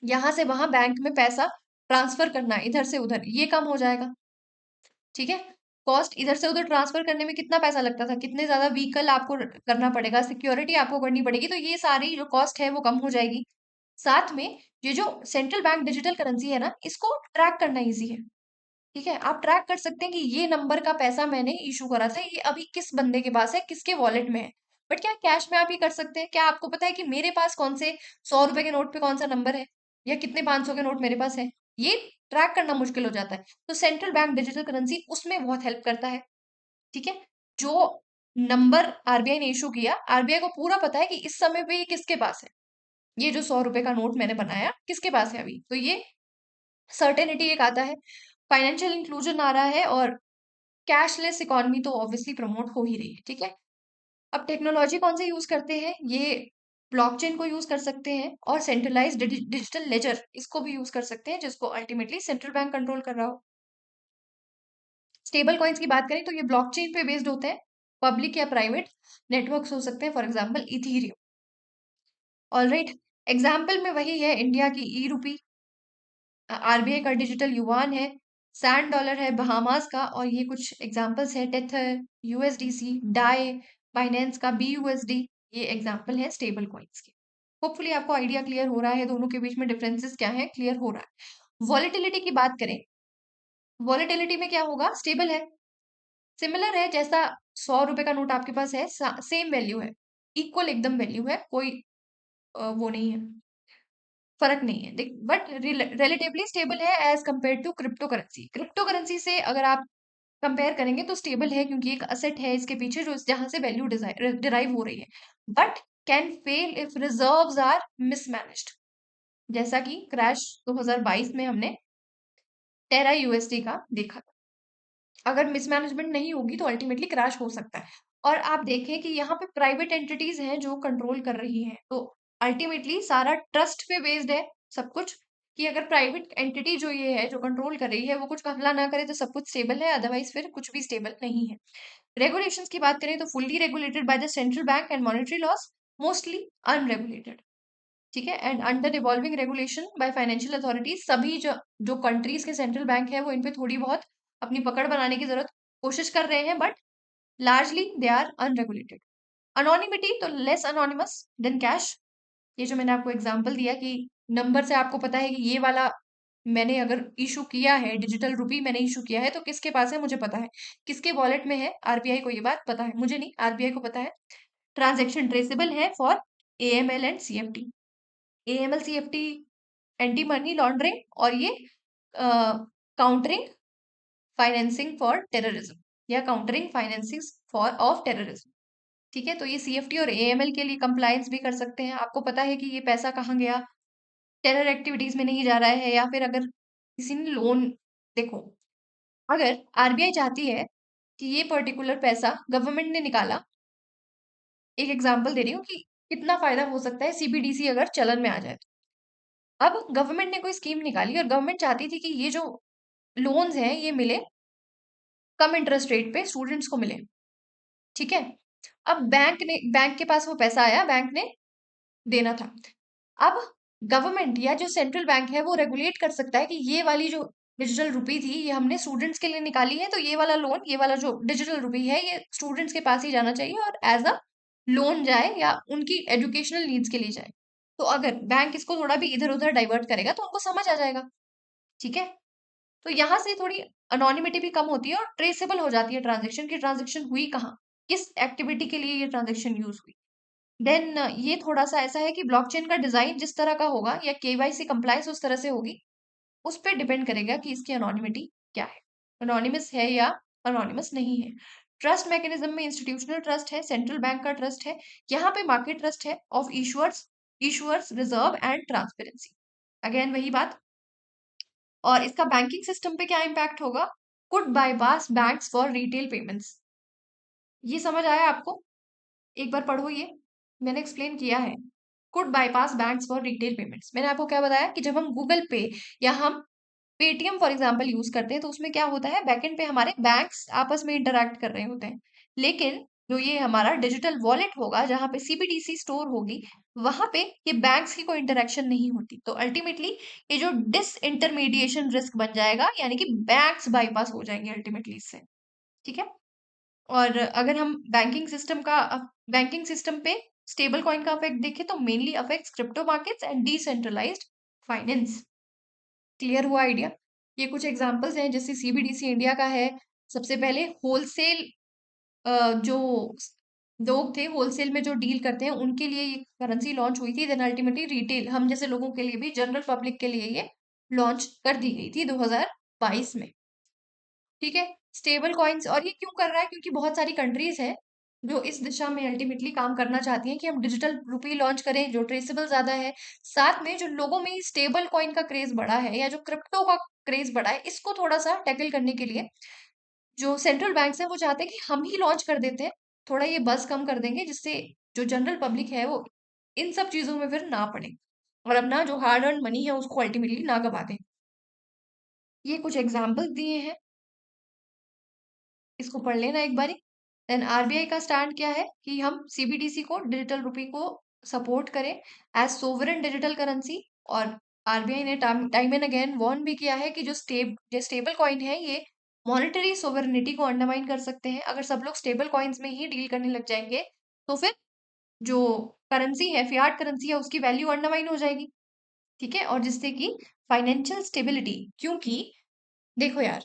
यहाँ से वहां बैंक में पैसा ट्रांसफर करना इधर से उधर, ये कम हो जाएगा, ठीक है। कॉस्ट इधर से उधर ट्रांसफर करने में कितना पैसा लगता था, कितने ज्यादा व्हीकल आपको करना पड़ेगा, सिक्योरिटी आपको करनी पड़ेगी, तो ये सारी जो कॉस्ट है वो कम हो जाएगी। साथ में ये जो सेंट्रल बैंक डिजिटल करेंसी है ना, इसको ट्रैक करना इजी है, ठीक है। आप ट्रैक कर सकते हैं कि ये नंबर का पैसा मैंने इशू करा था, ये अभी किस बंदे के पास है, किसके वॉलेट में है। बट क्या कैश में आप ये कर सकते हैं? क्या आपको पता है कि मेरे पास कौन से 100 रुपए के नोट पे कौन सा नंबर है, या कितने 500 के नोट मेरे पास है? ये ट्रैक करना मुश्किल हो जाता है। तो सेंट्रल बैंक डिजिटल करेंसी उसमें बहुत हेल्प करता है, ठीक है। जो नंबर आरबीआई ने इशू किया, आरबीआई को पूरा पता है कि इस समय पे ये किसके पास है, ये जो 100 रुपए का नोट मैंने बनाया किसके पास है अभी। तो ये सर्टेनिटी एक आता है, फाइनेंशियल इंक्लूजन आ रहा है, और कैशलेस इकोनॉमी तो ऑब्वियसली प्रमोट हो ही रही है, ठीक है। अब टेक्नोलॉजी कौन से यूज करते हैं? ये ब्लॉकचेन को यूज कर सकते हैं, और सेंट्रलाइज डिजिटल लेजर इसको भी यूज कर सकते हैं, जिसको अल्टीमेटली सेंट्रल बैंक कंट्रोल कर रहा हो। स्टेबल कॉइन्स की बात करें तो ये ब्लॉकचेन पे बेस्ड होते हैं, पब्लिक या प्राइवेट नेटवर्क्स हो सकते हैं, for example Ethereum. Alright, example में वही है, इंडिया की ई रूपी, आरबीआई का डिजिटल युआन है, सैंड डॉलर है बहामास का, और ये कुछ एग्जांपल्स है, टेथर, यूएसडीसी, डाई, बाइनेंस का बीयूएसडी, ये एग्जांपल है स्टेबल कॉइन्स के। होपफुली आपको आइडिया क्लियर हो रहा है, दोनों के बीच में डिफरेंसेस क्या है क्लियर हो रहा है। वॉलेटिलिटी की बात करें, वॉलेटिलिटी में क्या होगा? स्टेबल है, सिमिलर है, जैसा 100 रुपए का नोट आपके पास है, सेम वैल्यू है, इक्वल एकदम वैल्यू है, कोई वो नहीं है, फर्क नहीं है, देख, बट रिलेटिवली स्टेबल है as compare to crypto currency. Crypto currency से अगर आप कंपेयर करेंगे तो स्टेबल है, क्योंकि एक असेट है इसके पीछे जो जहां से वैल्यू डिराइव हो रही है, but can fail if reserves are mismanaged, जैसा कि क्रैश 2022 में हमने टेरा यूएसडी का देखा था। अगर मिसमैनेजमेंट नहीं होगी तो अल्टीमेटली क्रैश हो सकता है। और आप देखें कि यहाँ पे प्राइवेट एंटिटीज हैं जो कंट्रोल कर रही हैं, तो अल्टीमेटली सारा ट्रस्ट पे बेस्ड है सब कुछ, कि अगर प्राइवेट एंटिटी जो ये है जो कंट्रोल कर रही है वो कुछ हमला ना करे तो सब कुछ स्टेबल है, अदरवाइज फिर कुछ भी स्टेबल नहीं है। रेगुलेशंस की बात करें तो fully regulated by the central bank and monetary loss, mostly unregulated, ठीक है, and under evolving regulation by financial authorities. सभी जो जो कंट्रीज के सेंट्रल बैंक है वो इन पे थोड़ी बहुत अपनी पकड़ बनाने की जरूरत कोशिश कर रहे हैं, but largely they are unregulated. Anonymity तो लेस अनोनिमस देन कैश, ये जो मैंने आपको एग्जांपल दिया कि नंबर से आपको पता है कि ये वाला मैंने अगर इशू किया है, डिजिटल रुपी मैंने इशू किया है, तो किसके पास है मुझे पता है, किसके वॉलेट में है, आरबीआई को ये बात पता है, मुझे नहीं, आरबीआई को पता है। ट्रांजेक्शन ट्रेसेबल है for AML and CFT, AML CFT anti money laundering, और ये काउंटरिंग फाइनेंसिंग फॉर टेररिज्म, या countering financing for of terrorism, ठीक है। तो ये सीएफटी और एएमएल के लिए कंप्लायंस भी कर सकते हैं, आपको पता है कि ये पैसा कहाँ गया, टेरर एक्टिविटीज में नहीं जा रहा है, या फिर अगर किसी ने लोन, देखो, अगर आरबीआई चाहती है कि ये पर्टिकुलर पैसा गवर्नमेंट ने निकाला, एक एग्जांपल दे रही हूँ कि कितना फायदा हो सकता है सीबीडीसी अगर चलन में आ जाए। अब गवर्नमेंट ने कोई स्कीम निकाली और गवर्नमेंट चाहती थी कि ये जो लोन्स हैं ये मिले कम इंटरेस्ट रेट पे, स्टूडेंट्स को मिले, ठीक है। अब बैंक के पास वो पैसा आया, बैंक ने देना था। अब गवर्नमेंट या जो सेंट्रल बैंक है वो रेगुलेट कर सकता है कि ये वाली जो डिजिटल रुपी थी ये हमने स्टूडेंट्स के लिए निकाली है, तो ये वाला लोन, ये वाला जो डिजिटल रुपी है ये स्टूडेंट्स के पास ही जाना चाहिए, और एज अ लोन जाए या उनकी एजुकेशनल नीड्स के लिए जाए। तो अगर बैंक इसको थोड़ा भी इधर उधर डाइवर्ट करेगा तो उनको समझ आ जाएगा, ठीक है। तो यहाँ से थोड़ी अनोनिमिटी भी कम होती है और ट्रेसेबल हो जाती है ट्रांजेक्शन की, ट्रांजेक्शन हुई कहाँ, किस एक्टिविटी के लिए ये ट्रांजेक्शन यूज हुई। देन ये थोड़ा सा ऐसा है कि ब्लॉकचेन का डिजाइन जिस तरह का होगा या केवाईसी कंप्लायंस उस तरह से होगी, उस पर डिपेंड करेगा कि इसकी अनोनिमिटी क्या है, अनोनिमस है या अनोनिमस नहीं है। ट्रस्ट मैकेनिज्म में इंस्टीट्यूशनल ट्रस्ट है, सेंट्रल बैंक का ट्रस्ट है, यहाँ पे मार्केट ट्रस्ट है of issuers reserve and transparency. Again वही बात। और इसका बैंकिंग सिस्टम पे क्या इम्पैक्ट होगा? Could bypass banks for retail payments. ये समझ आया आपको? एक बार पढ़ो ये, मैंने एक्सप्लेन किया है। Could bypass banks for retail payments, मैंने आपको क्या बताया कि जब हम गूगल पे या हम पेटीएम फॉर एग्जाम्पल यूज करते हैं तो उसमें क्या होता है, बैकएंड पे हमारे बैंक्स आपस में इंटरैक्ट कर रहे होते हैं। लेकिन जो ये हमारा डिजिटल वॉलेट होगा जहां पे सीबीडीसी स्टोर होगी, वहां पे ये बैंक्स की कोई इंटरेक्शन नहीं होती। तो अल्टीमेटली ये जो डिस इंटरमीडिएशन रिस्क बन जाएगा, यानी कि बैंक्स बाईपास हो जाएंगे अल्टीमेटली इससे। ठीक है। और अगर हम बैंकिंग सिस्टम पे स्टेबल कॉइन का अफेक्ट देखें तो mainly affects crypto markets and decentralised finance. Clear हुआ आइडिया? ये कुछ एग्जांपल्स हैं, जैसे सीबीडीसी इंडिया का है। सबसे पहले होलसेल, जो लोग थे होलसेल में जो डील करते हैं उनके लिए ये करेंसी लॉन्च हुई थी। देन अल्टीमेटली रिटेल, हम जैसे लोगों के लिए भी, जनरल पब्लिक के लिए ये लॉन्च कर दी गई थी 2022 में। ठीक है। स्टेबल कॉइन्स, और ये क्यों कर रहा है? क्योंकि बहुत सारी कंट्रीज हैं जो इस दिशा में अल्टीमेटली काम करना चाहती हैं कि हम डिजिटल रुपी लॉन्च करें जो ट्रेसेबल ज्यादा है। साथ में जो लोगों में स्टेबल कॉइन का क्रेज बढ़ा है या जो क्रिप्टो का क्रेज बढ़ा है, इसको थोड़ा सा टैकल करने के लिए जो सेंट्रल बैंक्स हैं वो चाहते हैं कि हम ही लॉन्च कर देते हैं, थोड़ा ये बस कम कर देंगे, जिससे जो जनरल पब्लिक है वो इन सब चीजों में फिर ना पड़े और अपना जो हार्ड अर्न मनी है उसको अल्टीमेटली ना गवा दें। ये कुछ एग्जाम्पल दिए हैं, इसको पढ़ लेना एक बारी। देन आरबीआई का स्टैंड क्या है कि हम सीबीडीसी को, डिजिटल रुपी को सपोर्ट करें एज सोवरेन डिजिटल करेंसी। और आरबीआई ने टाइम एंड अगेन वार्न भी किया है कि जो स्टेबल कॉइन है ये मॉनेटरी सोवरेनिटी को अंडरमाइन कर सकते हैं। अगर सब लोग स्टेबल कॉइन्स में ही डील करने लग जाएंगे तो फिर जो करेंसी है, फियाट करेंसी है, उसकी वैल्यू अंडरमाइन हो जाएगी। ठीक है। और जिससे कि फाइनेंशियल स्टेबिलिटी, क्योंकि देखो यार,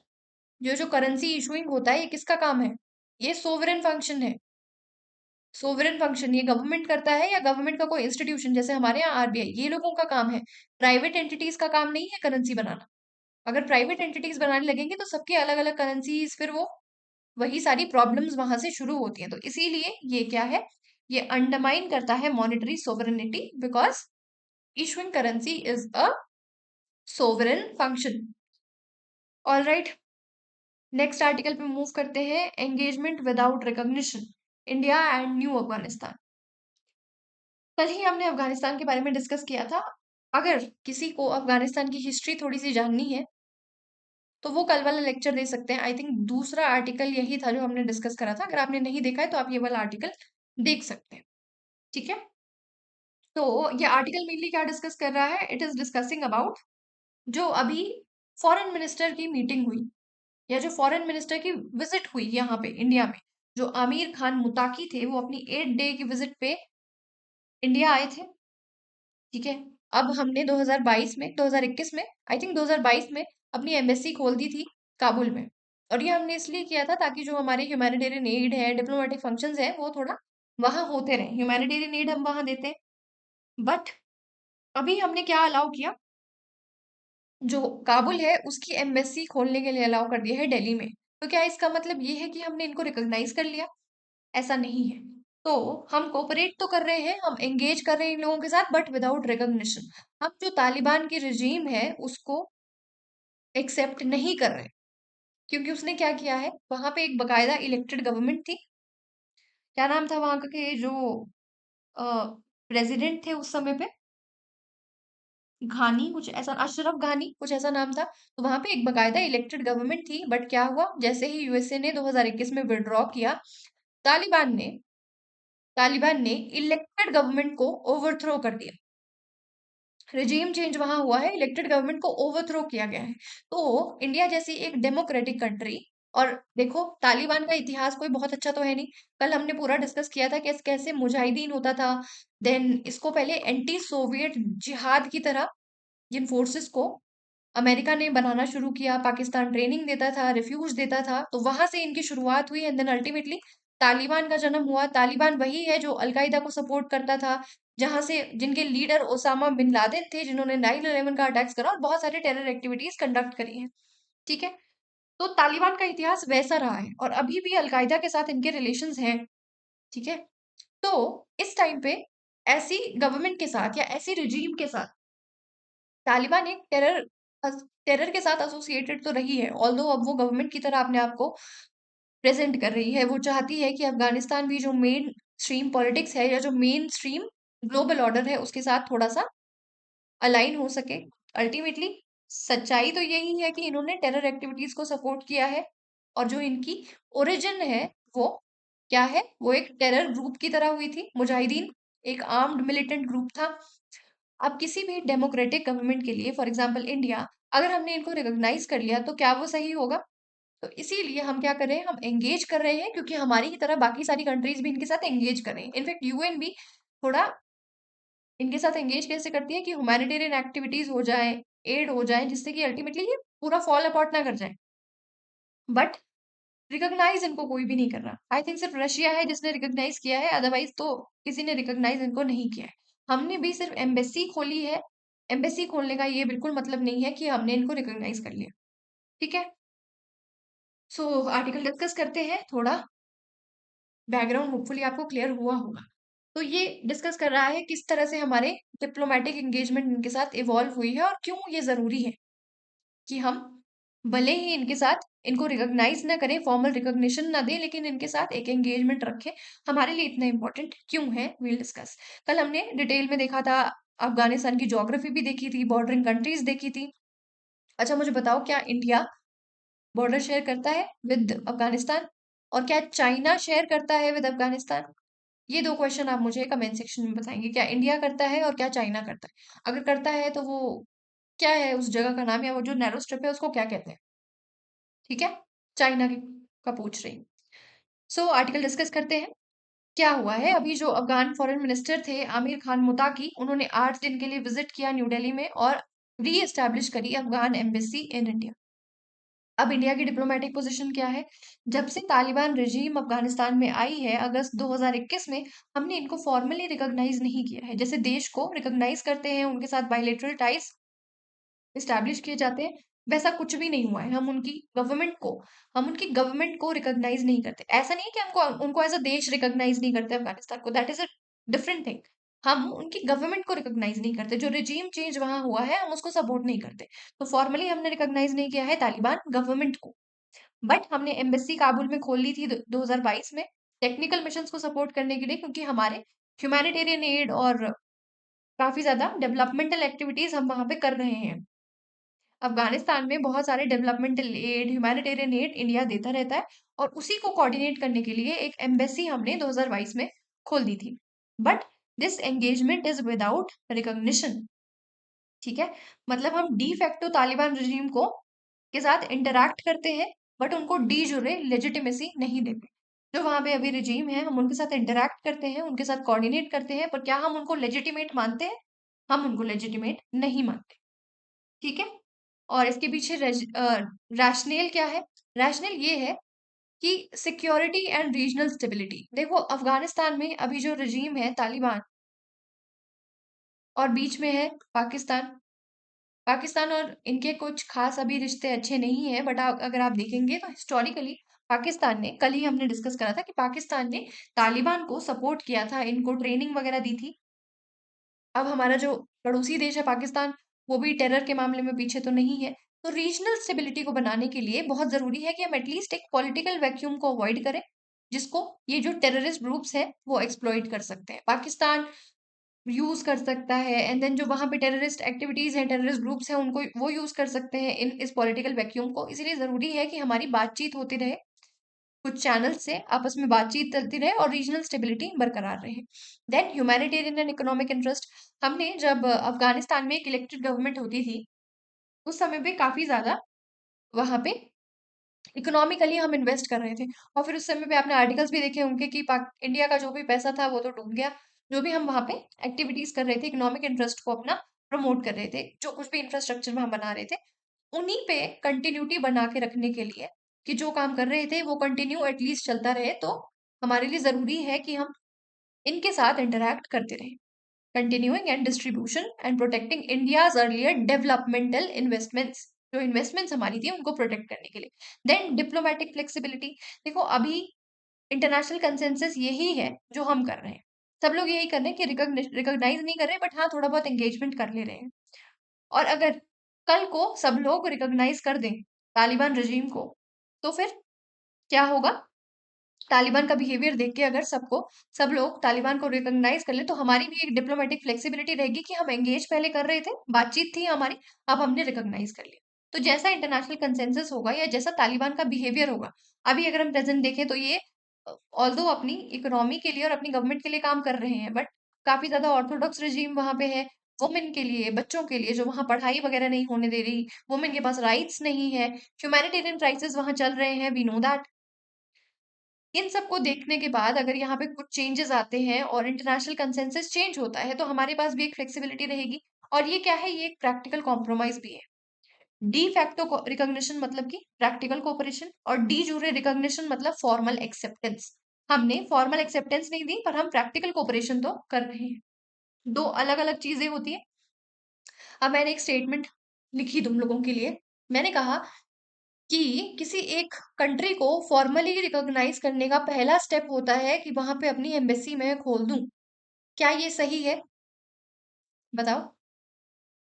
जो करेंसी इशूइंग होता है ये किसका काम है? ये सोवरेन फंक्शन है। सोवरेन फंक्शन ये गवर्नमेंट करता है या गवर्नमेंट का कोई इंस्टीट्यूशन, जैसे हमारे यहाँ आरबीआई, ये लोगों का काम है। प्राइवेट एंटिटीज का काम नहीं है करेंसी बनाना। अगर प्राइवेट एंटिटीज बनाने लगेंगे तो सबकी अलग अलग करेंसीज, फिर वो वही सारी प्रॉब्लम्स वहां से शुरू होती हैं। तो इसीलिए ये क्या है, ये अंडरमाइन करता है monetary sovereignty, because issuing currency is a sovereign function. All right, next article पे मूव करते हैं। Engagement without recognition, India and new Afghanistan. कल ही हमने अफगानिस्तान के बारे में डिस्कस किया था। अगर किसी को अफगानिस्तान की हिस्ट्री थोड़ी सी जाननी है तो वो कल वाला लेक्चर दे सकते हैं। आई थिंक दूसरा आर्टिकल यही था जो हमने डिस्कस करा था। अगर आपने नहीं देखा है तो आप ये वाला आर्टिकल देख सकते हैं। ठीक है। तो ये आर्टिकल मेनली क्या डिस्कस कर रहा है? इट इज डिस्कसिंग अबाउट जो अभी फॉरेन मिनिस्टर की मीटिंग हुई या जो फॉरेन मिनिस्टर की विजिट हुई यहाँ पे इंडिया में। जो आमिर खान मुताकी थे वो अपनी 8 डे की विजिट पे इंडिया आए थे। ठीक है। अब हमने 2022 में, 2021 में, आई थिंक 2022 में अपनी एम्बेसी खोल दी थी काबुल में। और ये हमने इसलिए किया था ताकि जो हमारे ह्यूमैनिटेरियन एड है, डिप्लोमेटिक फंक्शंस है, वो थोड़ा वहां होते रहे। ह्यूमैनिटेरियन एड हम वहां देते हैं, बट अभी हमने क्या अलाउ किया, जो काबुल है उसकी एम्बेसी खोलने के लिए अलाउ कर दिया है दिल्ली में। तो क्या इसका मतलब ये है कि हमने इनको रिकॉग्नाइज कर लिया? ऐसा नहीं है। तो हम कोऑपरेट तो कर रहे हैं, हम एंगेज कर रहे हैं इन लोगों के साथ, बट विदाउट रिकॉग्निशन। हम जो तालिबान की रिजीम है उसको एक्सेप्ट नहीं कर रहे, क्योंकि उसने क्या किया है, वहां पे एक बकायदा इलेक्टेड गवर्नमेंट थी। क्या नाम था वहां के जो प्रेसिडेंट थे उस समय पे? घानी कुछ ऐसा, अशरफ घानी कुछ ऐसा नाम था। तो वहां पे एक बकायदा इलेक्टेड गवर्नमेंट थी, बट क्या हुआ, जैसे ही यूएसए ने 2021 में विड्रॉ किया, तालिबान ने तालिबान ने इलेक्टेड गवर्नमेंट को ओवरथ्रो कर दिया। रिजीम चेंज वहां हुआ है, इलेक्टेड गवर्नमेंट को ओवरथ्रो किया गया है। तो इंडिया जैसी एक डेमोक्रेटिक कंट्री, और देखो तालिबान का इतिहास कोई बहुत अच्छा तो है नहीं। कल हमने पूरा डिस्कस किया था कि कैसे मुजाहिदीन होता था। देन इसको पहले एंटी सोवियत जिहाद की तरह जिन फोर्सेस को अमेरिका ने बनाना शुरू किया, पाकिस्तान ट्रेनिंग देता था, रिफ्यूज देता था, तो वहां से इनकी शुरुआत हुई एंड देन अल्टीमेटली तालिबान का जन्म हुआ। तालिबान वही है जो अलकायदा को सपोर्ट करता था, जहां से जिनके लीडर ओसामा बिन लादेन थे, जिन्होंने 9/11 का अटैक्स करा और बहुत सारे टेरर एक्टिविटीज कंडक्ट करी हैं। ठीक है। तो तालिबान का इतिहास वैसा रहा है और अभी भी अलकायदा के साथ इनके रिलेशंस हैं, ठीक है। तो इस टाइम पे ऐसी गवर्नमेंट के साथ या ऐसी रिजीम के साथ तालिबान एक टेरर के साथ एसोसिएटेड तो रही है, ऑल्दो अब वो गवर्नमेंट की तरह अपने आप को प्रेजेंट कर रही है। वो चाहती है कि अफगानिस्तान भी जो मेन स्ट्रीम पॉलिटिक्स है या जो मेन स्ट्रीम ग्लोबल ऑर्डर है उसके साथ थोड़ा सा अलाइन हो सके। अल्टीमेटली सच्चाई तो यही है कि इन्होंने टेरर एक्टिविटीज को सपोर्ट किया है और जो इनकी ओरिजिन है वो क्या है, वो एक टेरर ग्रुप की तरह हुई थी। मुजाहिदीन एक आर्म्ड मिलिटेंट ग्रुप था। अब किसी भी डेमोक्रेटिक गवर्नमेंट के लिए, फॉर एग्जांपल इंडिया, अगर हमने इनको रिकॉग्नाइज कर लिया तो क्या वो सही होगा? तो इसीलिए हम क्या कर रहे हैं, हम एंगेज कर रहे हैं क्योंकि हमारी ही तरह बाकी सारी कंट्रीज भी इनके साथ एंगेज कर रहे हैं। इनफैक्ट यूएन भी थोड़ा इनके साथ एंगेज कैसे करती है कि ह्यूमैनिटेरियन एक्टिविटीज हो जाए, एड हो जाए, जिससे कि अल्टीमेटली ये पूरा फॉल अपार्ट ना कर जाए। बट रिकॉग्नाइज इनको कोई भी नहीं कर रहा। आई थिंक सिर्फ रशिया है जिसने रिकॉग्नाइज किया है, अदरवाइज तो किसी ने रिकॉग्नाइज इनको नहीं किया है। हमने भी सिर्फ एम्बेसी खोली है। एम्बेसी खोलने का ये बिल्कुल मतलब नहीं है कि हमने इनको रिकॉग्नाइज कर लिया, ठीक है। सो आर्टिकल डिस्कस करते हैं थोड़ा। बैकग्राउंड होपफुली आपको क्लियर हुआ होगा। तो ये डिस्कस कर रहा है किस तरह से हमारे डिप्लोमेटिक एंगेजमेंट इनके साथ इवॉल्व हुई है और क्यों ये जरूरी है कि हम भले ही इनके साथ इनको रिकॉग्नाइज ना करें, फॉर्मल रिकॉग्निशन ना दें, लेकिन इनके साथ एक एंगेजमेंट रखें। हमारे लिए इतना इंपॉर्टेंट क्यों है, विल डिस्कस। कल हमने डिटेल में देखा था, अफगानिस्तान की ज्योग्राफी भी देखी थी, बॉर्डरिंग कंट्रीज देखी थी। अच्छा मुझे बताओ, क्या इंडिया बॉर्डर शेयर करता है विद अफगानिस्तान और क्या चाइना शेयर करता है विद अफगानिस्तान? ये दो क्वेश्चन आप मुझे कमेंट सेक्शन में बताएंगे, क्या इंडिया करता है और क्या चाइना करता है। अगर करता है तो वो क्या है, उस जगह का नाम, या वो जो नैरो स्ट्रिप है उसको क्या कहते हैं, ठीक है। चाइना का पूछ रही हूँ। सो आर्टिकल डिस्कस करते हैं। क्या हुआ है, अभी जो अफगान फॉरेन मिनिस्टर थे आमिर खान मुताकी, उन्होंने 8 दिन के लिए विजिट किया न्यू दिल्ली में और री एस्टैब्लिश करी अफगान एम्बेसी इन इंडिया। अब इंडिया की डिप्लोमेटिक पोजीशन क्या है? जब से तालिबान रिजीम अफगानिस्तान में आई है अगस्त 2021 में, हमने इनको फॉर्मली रिकॉग्नाइज नहीं किया है। जैसे देश को रिकॉग्नाइज करते हैं, उनके साथ बायलेटरल टाइज इस्टेब्लिश किए जाते हैं, वैसा कुछ भी नहीं हुआ है। हम उनकी गवर्नमेंट को रिकॉग्नाइज नहीं करते। ऐसा नहीं है कि हमको उनको एज अ देश रिकॉग्नाइज नहीं करते अफगानिस्तान को, that is a different thing. हम उनकी गवर्नमेंट को रिकॉग्नाइज नहीं करते, जो रिजीम चेंज वहां हुआ है हम उसको सपोर्ट नहीं करते। तो फॉर्मली हमने रिकॉग्नाइज नहीं किया है तालिबान गवर्नमेंट को। बट हमने एम्बेसी काबुल में खोल ली थी 2022 में, टेक्निकल मिशंस को सपोर्ट करने के लिए, क्योंकि हमारे ह्यूमैनिटेरियन एड और काफी ज्यादा डेवलपमेंटल एक्टिविटीज हम वहां पे कर रहे हैं। अफगानिस्तान में बहुत सारे developmental aid, humanitarian aid India देता रहता है और उसी को कोऑर्डिनेट करने के लिए एक एम्बेसी हमने 2022 में खोल दी थी। But this engagement is without recognition, ठीक है। मतलब हम डी फैक्टो तालिबान रजीम को के साथ इंटरैक्ट करते हैं, बट उनको डी जुरे लेजिटिमेसी नहीं देते। जो वहां पे अभी रिजीम है हम उनके साथ इंटरैक्ट करते हैं, उनके साथ कोऑर्डिनेट करते हैं, पर क्या हम उनको लेजिटिमेट मानते हैं? हम उनको लेजिटिमेट नहीं मानते, ठीक है। और इसके पीछे रैशनल क्या है? रैशनल ये है कि सिक्योरिटी एंड रीजनल स्टेबिलिटी। देखो अफगानिस्तान में अभी जो रजीम है तालिबान, और बीच में है पाकिस्तान। पाकिस्तान और इनके कुछ खास अभी रिश्ते अच्छे नहीं है, बट अगर आप देखेंगे तो हिस्टोरिकली पाकिस्तान ने, कल ही हमने डिस्कस करा था कि पाकिस्तान ने तालिबान को सपोर्ट किया था, इनको ट्रेनिंग वगैरह दी थी। अब हमारा जो पड़ोसी देश है पाकिस्तान, वो भी टेरर के मामले में पीछे तो नहीं है। तो रीजनल स्टेबिलिटी को बनाने के लिए बहुत जरूरी है कि हम एटलीस्ट एक पॉलिटिकल वैक्यूम को अवॉइड करें, जिसको ये जो टेररिस्ट ग्रुप्स हैं वो एक्सप्लॉइट कर सकते हैं। पाकिस्तान यूज कर सकता है, एंड देन जो वहां पे टेररिस्ट एक्टिविटीज हैं, टेररिस्ट ग्रुप्स हैं, उनको वो यूज कर सकते हैं इन इस पॉलिटिकल वैक्यूम को। इसीलिए जरूरी है कि हमारी बातचीत होती रहे, कुछ चैनल से आपस में बातचीत चलती रहे और रीजनल स्टेबिलिटी बरकरार रहे। Then humanitarian and economic interest. हमने जब अफगानिस्तान में एक इलेक्टेड गवर्नमेंट होती थी उस समय पे काफी ज्यादा वहां पे इकोनॉमिकली हम इन्वेस्ट कर रहे थे, और फिर उस समय पे आपने आर्टिकल्स भी देखे होंगे कि इंडिया का जो भी पैसा था वो तो डूब गया। जो भी हम वहां पे एक्टिविटीज कर रहे थे, इकोनॉमिक इंटरेस्ट को अपना प्रमोट कर रहे थे, जो कुछ भी इंफ्रास्ट्रक्चर हम बना रहे थे, उन्हीं पे कंटिन्यूटी बना के रखने के लिए, कि जो काम कर रहे थे वो कंटिन्यू एटलीस्ट चलता रहे, तो हमारे लिए जरूरी है कि हम इनके साथ इंटरैक्ट करते रहें। Continuing and distribution and protecting India's earlier developmental investments. जो इन्वेस्टमेंट्स हमारी थी उनको प्रोटेक्ट करने के लिए। देन डिप्लोमेटिक फ्लेक्सिबिलिटी, देखो अभी इंटरनेशनल कंसेंसस यही है जो हम कर रहे हैं, सब लोग यही कर रहे हैं कि रिकॉग्नाइज नहीं कर रहे, बट हाँ थोड़ा बहुत एंगेजमेंट कर ले रहे हैं। और अगर कल को सब लोग रिकॉग्नाइज कर दें तालिबान रजीम को, तो फिर क्या होगा? तालिबान का बिहेवियर देख के अगर सब लोग तालिबान को रिकॉग्नाइज कर ले, तो हमारी भी एक डिप्लोमेटिक फ्लेक्सिबिलिटी रहेगी कि हम एंगेज पहले कर रहे थे, बातचीत थी हमारी, अब हमने रिकॉग्नाइज कर लिया। तो जैसा इंटरनेशनल कंसेंसस होगा या जैसा तालिबान का बिहेवियर होगा, अभी अगर हम प्रेजेंट देखें तो ये ऑल्दो अपनी इकोनॉमी के लिए और अपनी गवर्नमेंट के लिए काम कर रहे हैं, बट काफी ज्यादा ऑर्थोडॉक्स रिजीम वहां पे है, वुमेन के लिए, बच्चों के लिए, जो वहां पढ़ाई वगैरह नहीं होने दे रही, वुमेन के पास राइट्स नहीं है, ह्यूमैनिटेरियन क्राइसिस वहां चल रहे हैं, वी नो दैट। इन सबको देखने के बाद अगर यहाँ पे कुछ चेंजेस आते हैं और इंटरनेशनल कंसेंसस चेंज होता है, तो हमारे पास भी एक फ्लेक्सिबिलिटी रहेगी। और ये क्या है? ये एक प्रैक्टिकल कॉम्प्रोमाइज भी है। डी फैक्टो रिकॉग्निशन मतलब कि प्रैक्टिकल कोऑपरेशन, और डी जूरे रिकॉग्निशन मतलब फॉर्मल एक्सेप्टेंस। हमने फॉर्मल एक्सेप्टेंस नहीं दी, पर हम प्रैक्टिकल कोऑपरेशन तो कर रहे हैं। दो अलग अलग चीजें होती है। अब मैंने एक स्टेटमेंट लिखी तुम लोगों के लिए। मैंने कहा कि किसी एक कंट्री को फॉर्मली रिकॉग्नाइज करने का पहला स्टेप होता है कि वहां पे अपनी एम्बेसी मैं खोल दूं। क्या ये सही है? बताओ।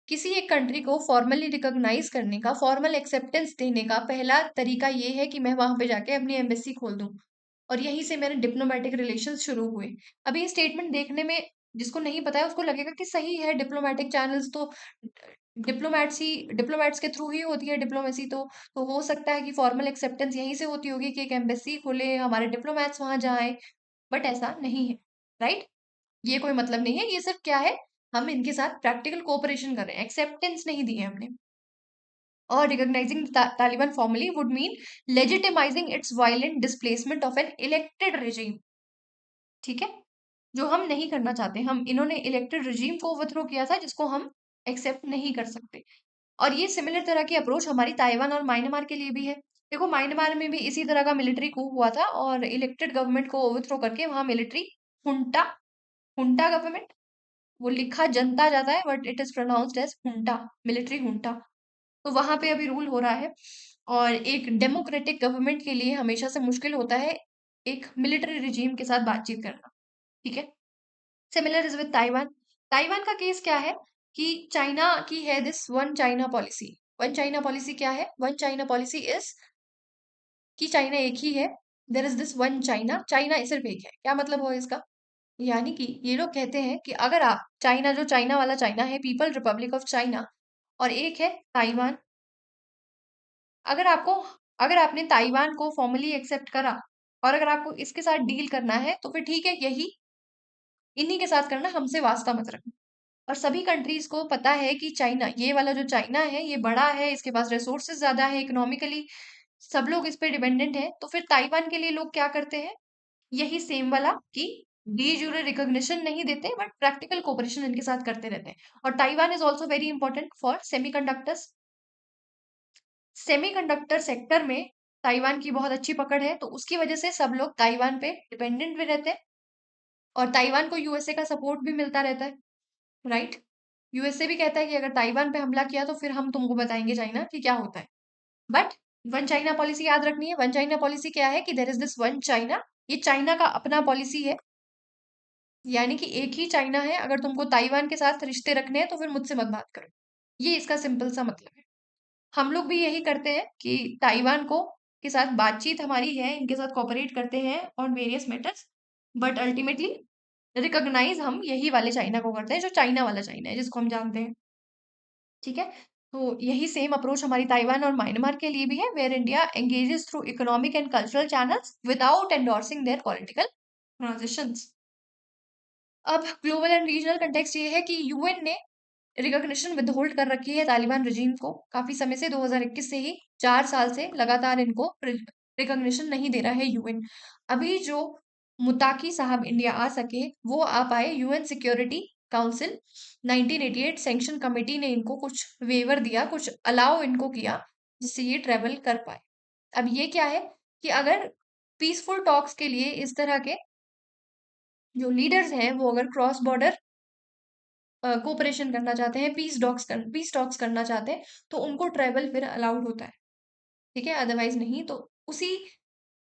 किसी एक कंट्री को फॉर्मली रिकॉग्नाइज करने का, फॉर्मल एक्सेप्टेंस देने का पहला तरीका ये है कि मैं वहां पे जाके अपनी एम्बेसी खोल दूं, और यहीं से मेरे डिप्लोमेटिक रिलेशन शुरू हुए। अभी ये स्टेटमेंट देखने में जिसको नहीं पता है उसको लगेगा कि सही है, डिप्लोमेटिक चैनल्स तो डिप्लोमेट्स के थ्रू ही होती है डिप्लोमेसी, तो हो सकता है कि फॉर्मल एक्सेप्टेंस यहीं से होती होगी कि एक एम्बेसी खोले, हमारे डिप्लोमेट्स वहां जाएं। बट ऐसा नहीं है, राइट? ये कोई मतलब नहीं है, ये सिर्फ क्या है, हम इनके साथ प्रैक्टिकल कोऑपरेशन कर रहे हैं, एक्सेप्टेंस नहीं दी है हमने। और recognising Taliban formally would mean legitimising its violent displacement of an elected regime. ठीक है, जो हम नहीं करना चाहते। हम इन्होंने इलेक्टेड रेजिम को ओवरथ्रो किया था, जिसको हम एक्सेप्ट नहीं कर सकते। और ये सिमिलर तरह की अप्रोच हमारी ताइवान और म्यांमार के लिए भी है। देखो म्यांमार में भी इसी तरह का मिलिट्री कू हुआ था, और इलेक्टेड गवर्नमेंट को ओवरथ्रो करके वहां मिलिट्री हुंटा, हुंटा गवर्नमेंट, वो लिखा जनता जाता है but it is pronounced as junta, military junta. तो वहां पे अभी रूल हो रहा है। और एक डेमोक्रेटिक गवर्नमेंट के लिए हमेशा से मुश्किल होता है एक मिलिट्री रिजीम के साथ बातचीत करना। ठीक है, similar is with Taiwan. Taiwan का केस क्या है कि चाइना की है this one China policy. One China policy क्या है? वन चाइना पॉलिसी इज कि चाइना एक ही है, देर is this one China, China सिर्फ एक है। क्या मतलब हो इसका? यानी कि ये लोग कहते हैं कि अगर आप चाइना, जो चाइना वाला चाइना है, पीपल रिपब्लिक ऑफ चाइना, और एक है ताइवान, अगर आपको, अगर आपने ताइवान को फॉर्मली एक्सेप्ट करा और अगर आपको इसके साथ डील करना है, तो फिर ठीक है, यही इन्हीं के साथ करना, हमसे वास्ता मत रखना। और सभी कंट्रीज को पता है कि चाइना, ये वाला जो चाइना है, ये बड़ा है, इसके पास रिसोर्सेज ज्यादा है, इकोनॉमिकली सब लोग इस पे डिपेंडेंट है। तो फिर ताइवान के लिए लोग क्या करते हैं? यही सेम वाला कि डी जूरे रिकॉग्निशन नहीं देते, बट प्रैक्टिकल कोऑपरेशन इनके साथ करते रहते हैं। और Taiwan is also very important for semiconductors. Semiconductor sector में ताइवान की बहुत अच्छी पकड़ है, तो उसकी वजह से सब लोग ताइवान पे डिपेंडेंट भी रहते हैं, और ताइवान को यूएसए का सपोर्ट भी मिलता रहता है, राइट? यूएसए भी कहता है कि अगर ताइवान पे हमला किया तो फिर हम तुमको बताएंगे चाइना कि क्या होता है। बट वन चाइना पॉलिसी याद रखनी है। वन चाइना पॉलिसी क्या है कि देर इज दिस वन चाइना, ये चाइना का अपना पॉलिसी है, यानी कि एक ही चाइना है। अगर तुमको ताइवान के साथ रिश्ते रखने हैं तो फिर मुझसे मत बात करो, ये इसका सिंपल सा मतलब है। हम लोग भी यही करते हैं कि ताइवान को के साथ बातचीत हमारी है, इनके साथ कोऑपरेट करते हैं on various matters, but ultimately recognise हम यही वाले चाइना को करते हैं, जो चाइना वाला चाइना है जिसको हम जानते हैं। ठीक है, तो यही सेम अप्रोच हमारी ताइवान और म्यांमार के लिए भी है, where India engages through economic and cultural channels without endorsing their political transitions. अब ग्लोबल एंड रीजनल कंटेक्स्ट ये है कि यूएन ने रिकॉग्निशन विदहोल्ड कर रखी है तालिबान रजीम को काफी समय से, 2021 से ही 4 साल से लगातार इनको रिकॉग्निशन नहीं दे रहा है यूएन। अभी जो मुताकी साहब इंडिया आ सके, वो आ पाए, UN security council 1988 sanction committee ने इनको कुछ वेवर दिया, कुछ अलाउ इनको किया, जिससे ये ट्रेवल कर पाए। अब ये क्या है कि अगर पीसफुल टॉक्स के लिए इस तरह के जो लीडर्स हैं वो अगर क्रॉस बॉर्डर कोऑपरेशन करना चाहते हैं, पीस टॉक्स करना चाहते हैं, तो उनको ट्रैवल फिर अलाउड होता है, ठीक है? अदरवाइज नहीं। तो उसी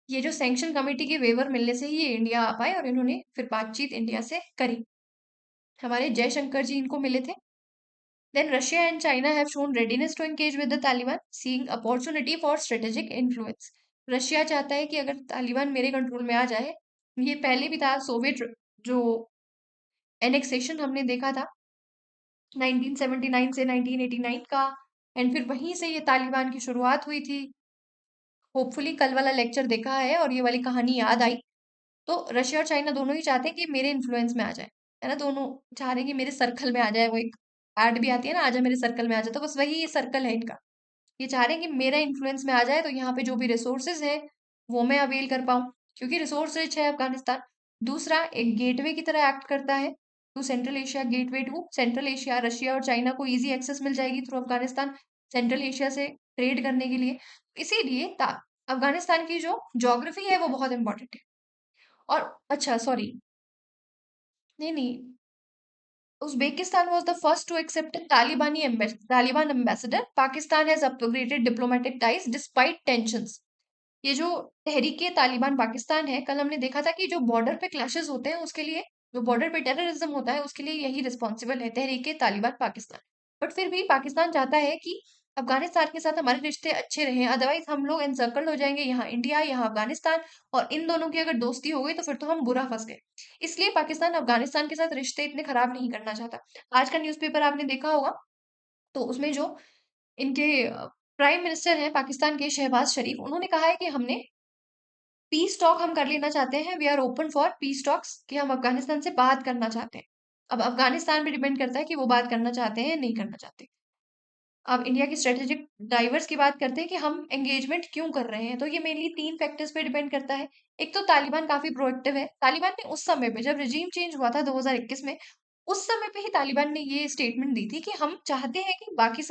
ये जो सैंक्शन कमेटी के वेवर मिलने से ही ये इंडिया आ पाए और इन्होंने फिर बातचीत इंडिया से करी। हमारे जयशंकर जी इनको मिले थे। Then Russia and China have shown readiness to engage with the Taliban, seeing opportunity for strategic influence. Russia चाहता है कि अगर तालिबान मेरे कंट्रोल में आ जाए, ये पहले भी था, सोवियत जो एनेक्सेशन हमने देखा था 1979 से 1989 का, एंड फिर वहीं से ये तालिबान की शुरुआत हुई थी। होपफुली कल वाला लेक्चर देखा है और ये वाली कहानी याद आई। तो रशिया और चाइना दोनों ही चाहते हैं कि मेरे इन्फ्लुएंस में आ जाए, है ना? दोनों चाह रहे हैं कि मेरे सर्कल में आ जाए। वो एक एड भी आती है ना, आजा मेरे सर्कल में आ जाए, तो बस वही ये सर्कल है इनका। ये चाह रहे हैं कि मेरा इन्फ्लुएंस में आ जाए, तो यहाँ पे जो भी रिसोर्सेज है वो मैं अवेल कर पाऊँ, क्योंकि रिसोर्स रिच है अफगानिस्तान। दूसरा, एक गेटवे की तरह एक्ट करता है to Central Asia, gateway to Central Asia. Russia और चाइना को इजी एक्सेस मिल जाएगी थ्रू अफगानिस्तान सेंट्रल एशिया से ट्रेड करने के लिए। इसीलिए अफगानिस्तान की जो ज्योग्राफी है वो बहुत इंपॉर्टेंट है। और अच्छा सॉरी, नहीं नहीं, Uzbekistan was the first to accept a Taliban ambassador. Pakistan has upgraded diplomatic ties despite tensions. ये जो तहरीके तालिबान पाकिस्तान है, कल हमने देखा था कि जो बॉर्डर पे क्लैशेस होते हैं उसके लिए, जो बॉर्डर पे टेररिज्म होता है उसके लिए यही रिस्पॉन्सिबल है, तहरीके तालिबान पाकिस्तान। बट फिर भी पाकिस्तान चाहता है कि अफगानिस्तान के साथ हमारे रिश्ते अच्छे रहें, अदरवाइज हम लोग एनसर्कल हो जाएंगे, यहाँ इंडिया यहाँ अफगानिस्तान, और इन दोनों की अगर दोस्ती हो गई तो फिर तो हम बुरा फंस गए। इसलिए पाकिस्तान अफगानिस्तान के साथ रिश्ते इतने खराब नहीं करना चाहता। आज का न्यूज़पेपर आपने देखा होगा, तो उसमें जो इनके प्राइम मिनिस्टर हैं पाकिस्तान के, शहबाज शरीफ, उन्होंने कहा है कि हमने पीस टॉक हम कर लेना चाहते हैं, we are open for peace talks, कि हम अफगानिस्तान से बात करना चाहते हैं। अब अफगानिस्तान पे डिपेंड करता है कि वो बात करना चाहते हैं या नहीं करना चाहते। अब इंडिया की स्ट्रेटेजिक ड्राइवर्स की बात करते हैं कि हम एंगेजमेंट क्यों कर रहे हैं, तो ये मेनली 3 फैक्टर्स पे डिपेंड करता है। एक तो तालिबान काफी प्रोएक्टिव है। तालिबान ने उस समय पे जब रिजीम चेंज हुआ था 2021 में, उस समय पे ही तालिबान ने ये स्टेटमेंट दी थी कि हम चाहते हैं कि बाकी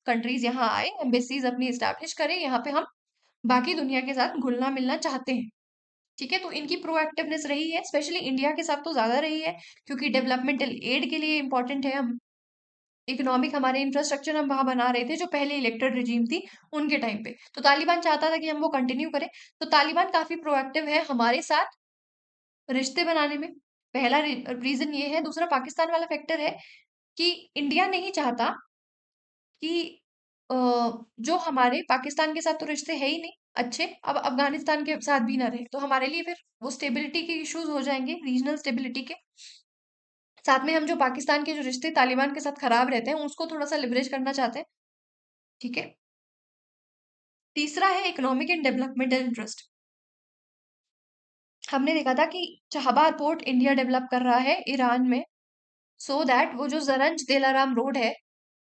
कंट्रीज यहाँ आए, एम्बेसीज अपनी स्टैब्लिश करें, यहाँ पे हम बाकी दुनिया के साथ घुलना मिलना चाहते हैं। ठीक है, तो इनकी प्रोएक्टिवनेस रही है, स्पेशली इंडिया के साथ तो ज्यादा रही है, क्योंकि डेवलपमेंटल एड के लिए इंपॉर्टेंट है। हम इकोनॉमिक हमारे इंफ्रास्ट्रक्चर हम वहां बना रहे थे जो पहले इलेक्टेड रिजीम थी उनके टाइम पे, तो तालिबान चाहता था कि हम वो कंटिन्यू करें। तो तालिबान काफी प्रोएक्टिव है हमारे साथ रिश्ते बनाने में। पहला रीजन ये है। दूसरा, पाकिस्तान वाला फैक्टर है कि इंडिया नहीं चाहता कि अ, जो हमारे पाकिस्तान के साथ तो रिश्ते है ही नहीं अच्छे, अब अफगानिस्तान के साथ भी ना रहे, तो हमारे लिए फिर वो स्टेबिलिटी के इश्यूज हो जाएंगे, रीजनल स्टेबिलिटी के साथ में। हम जो पाकिस्तान के जो रिश्ते तालिबान के साथ खराब रहते हैं उसको थोड़ा सा लिवरेज करना चाहते हैं। ठीक है। तीसरा है इकोनॉमिक एंड डेवलपमेंटल इंटरेस्ट। हमने देखा था कि चाबहार पोर्ट इंडिया डेवलप कर रहा है ईरान में, सो दैट वो जो जरंज दिलाराम रोड है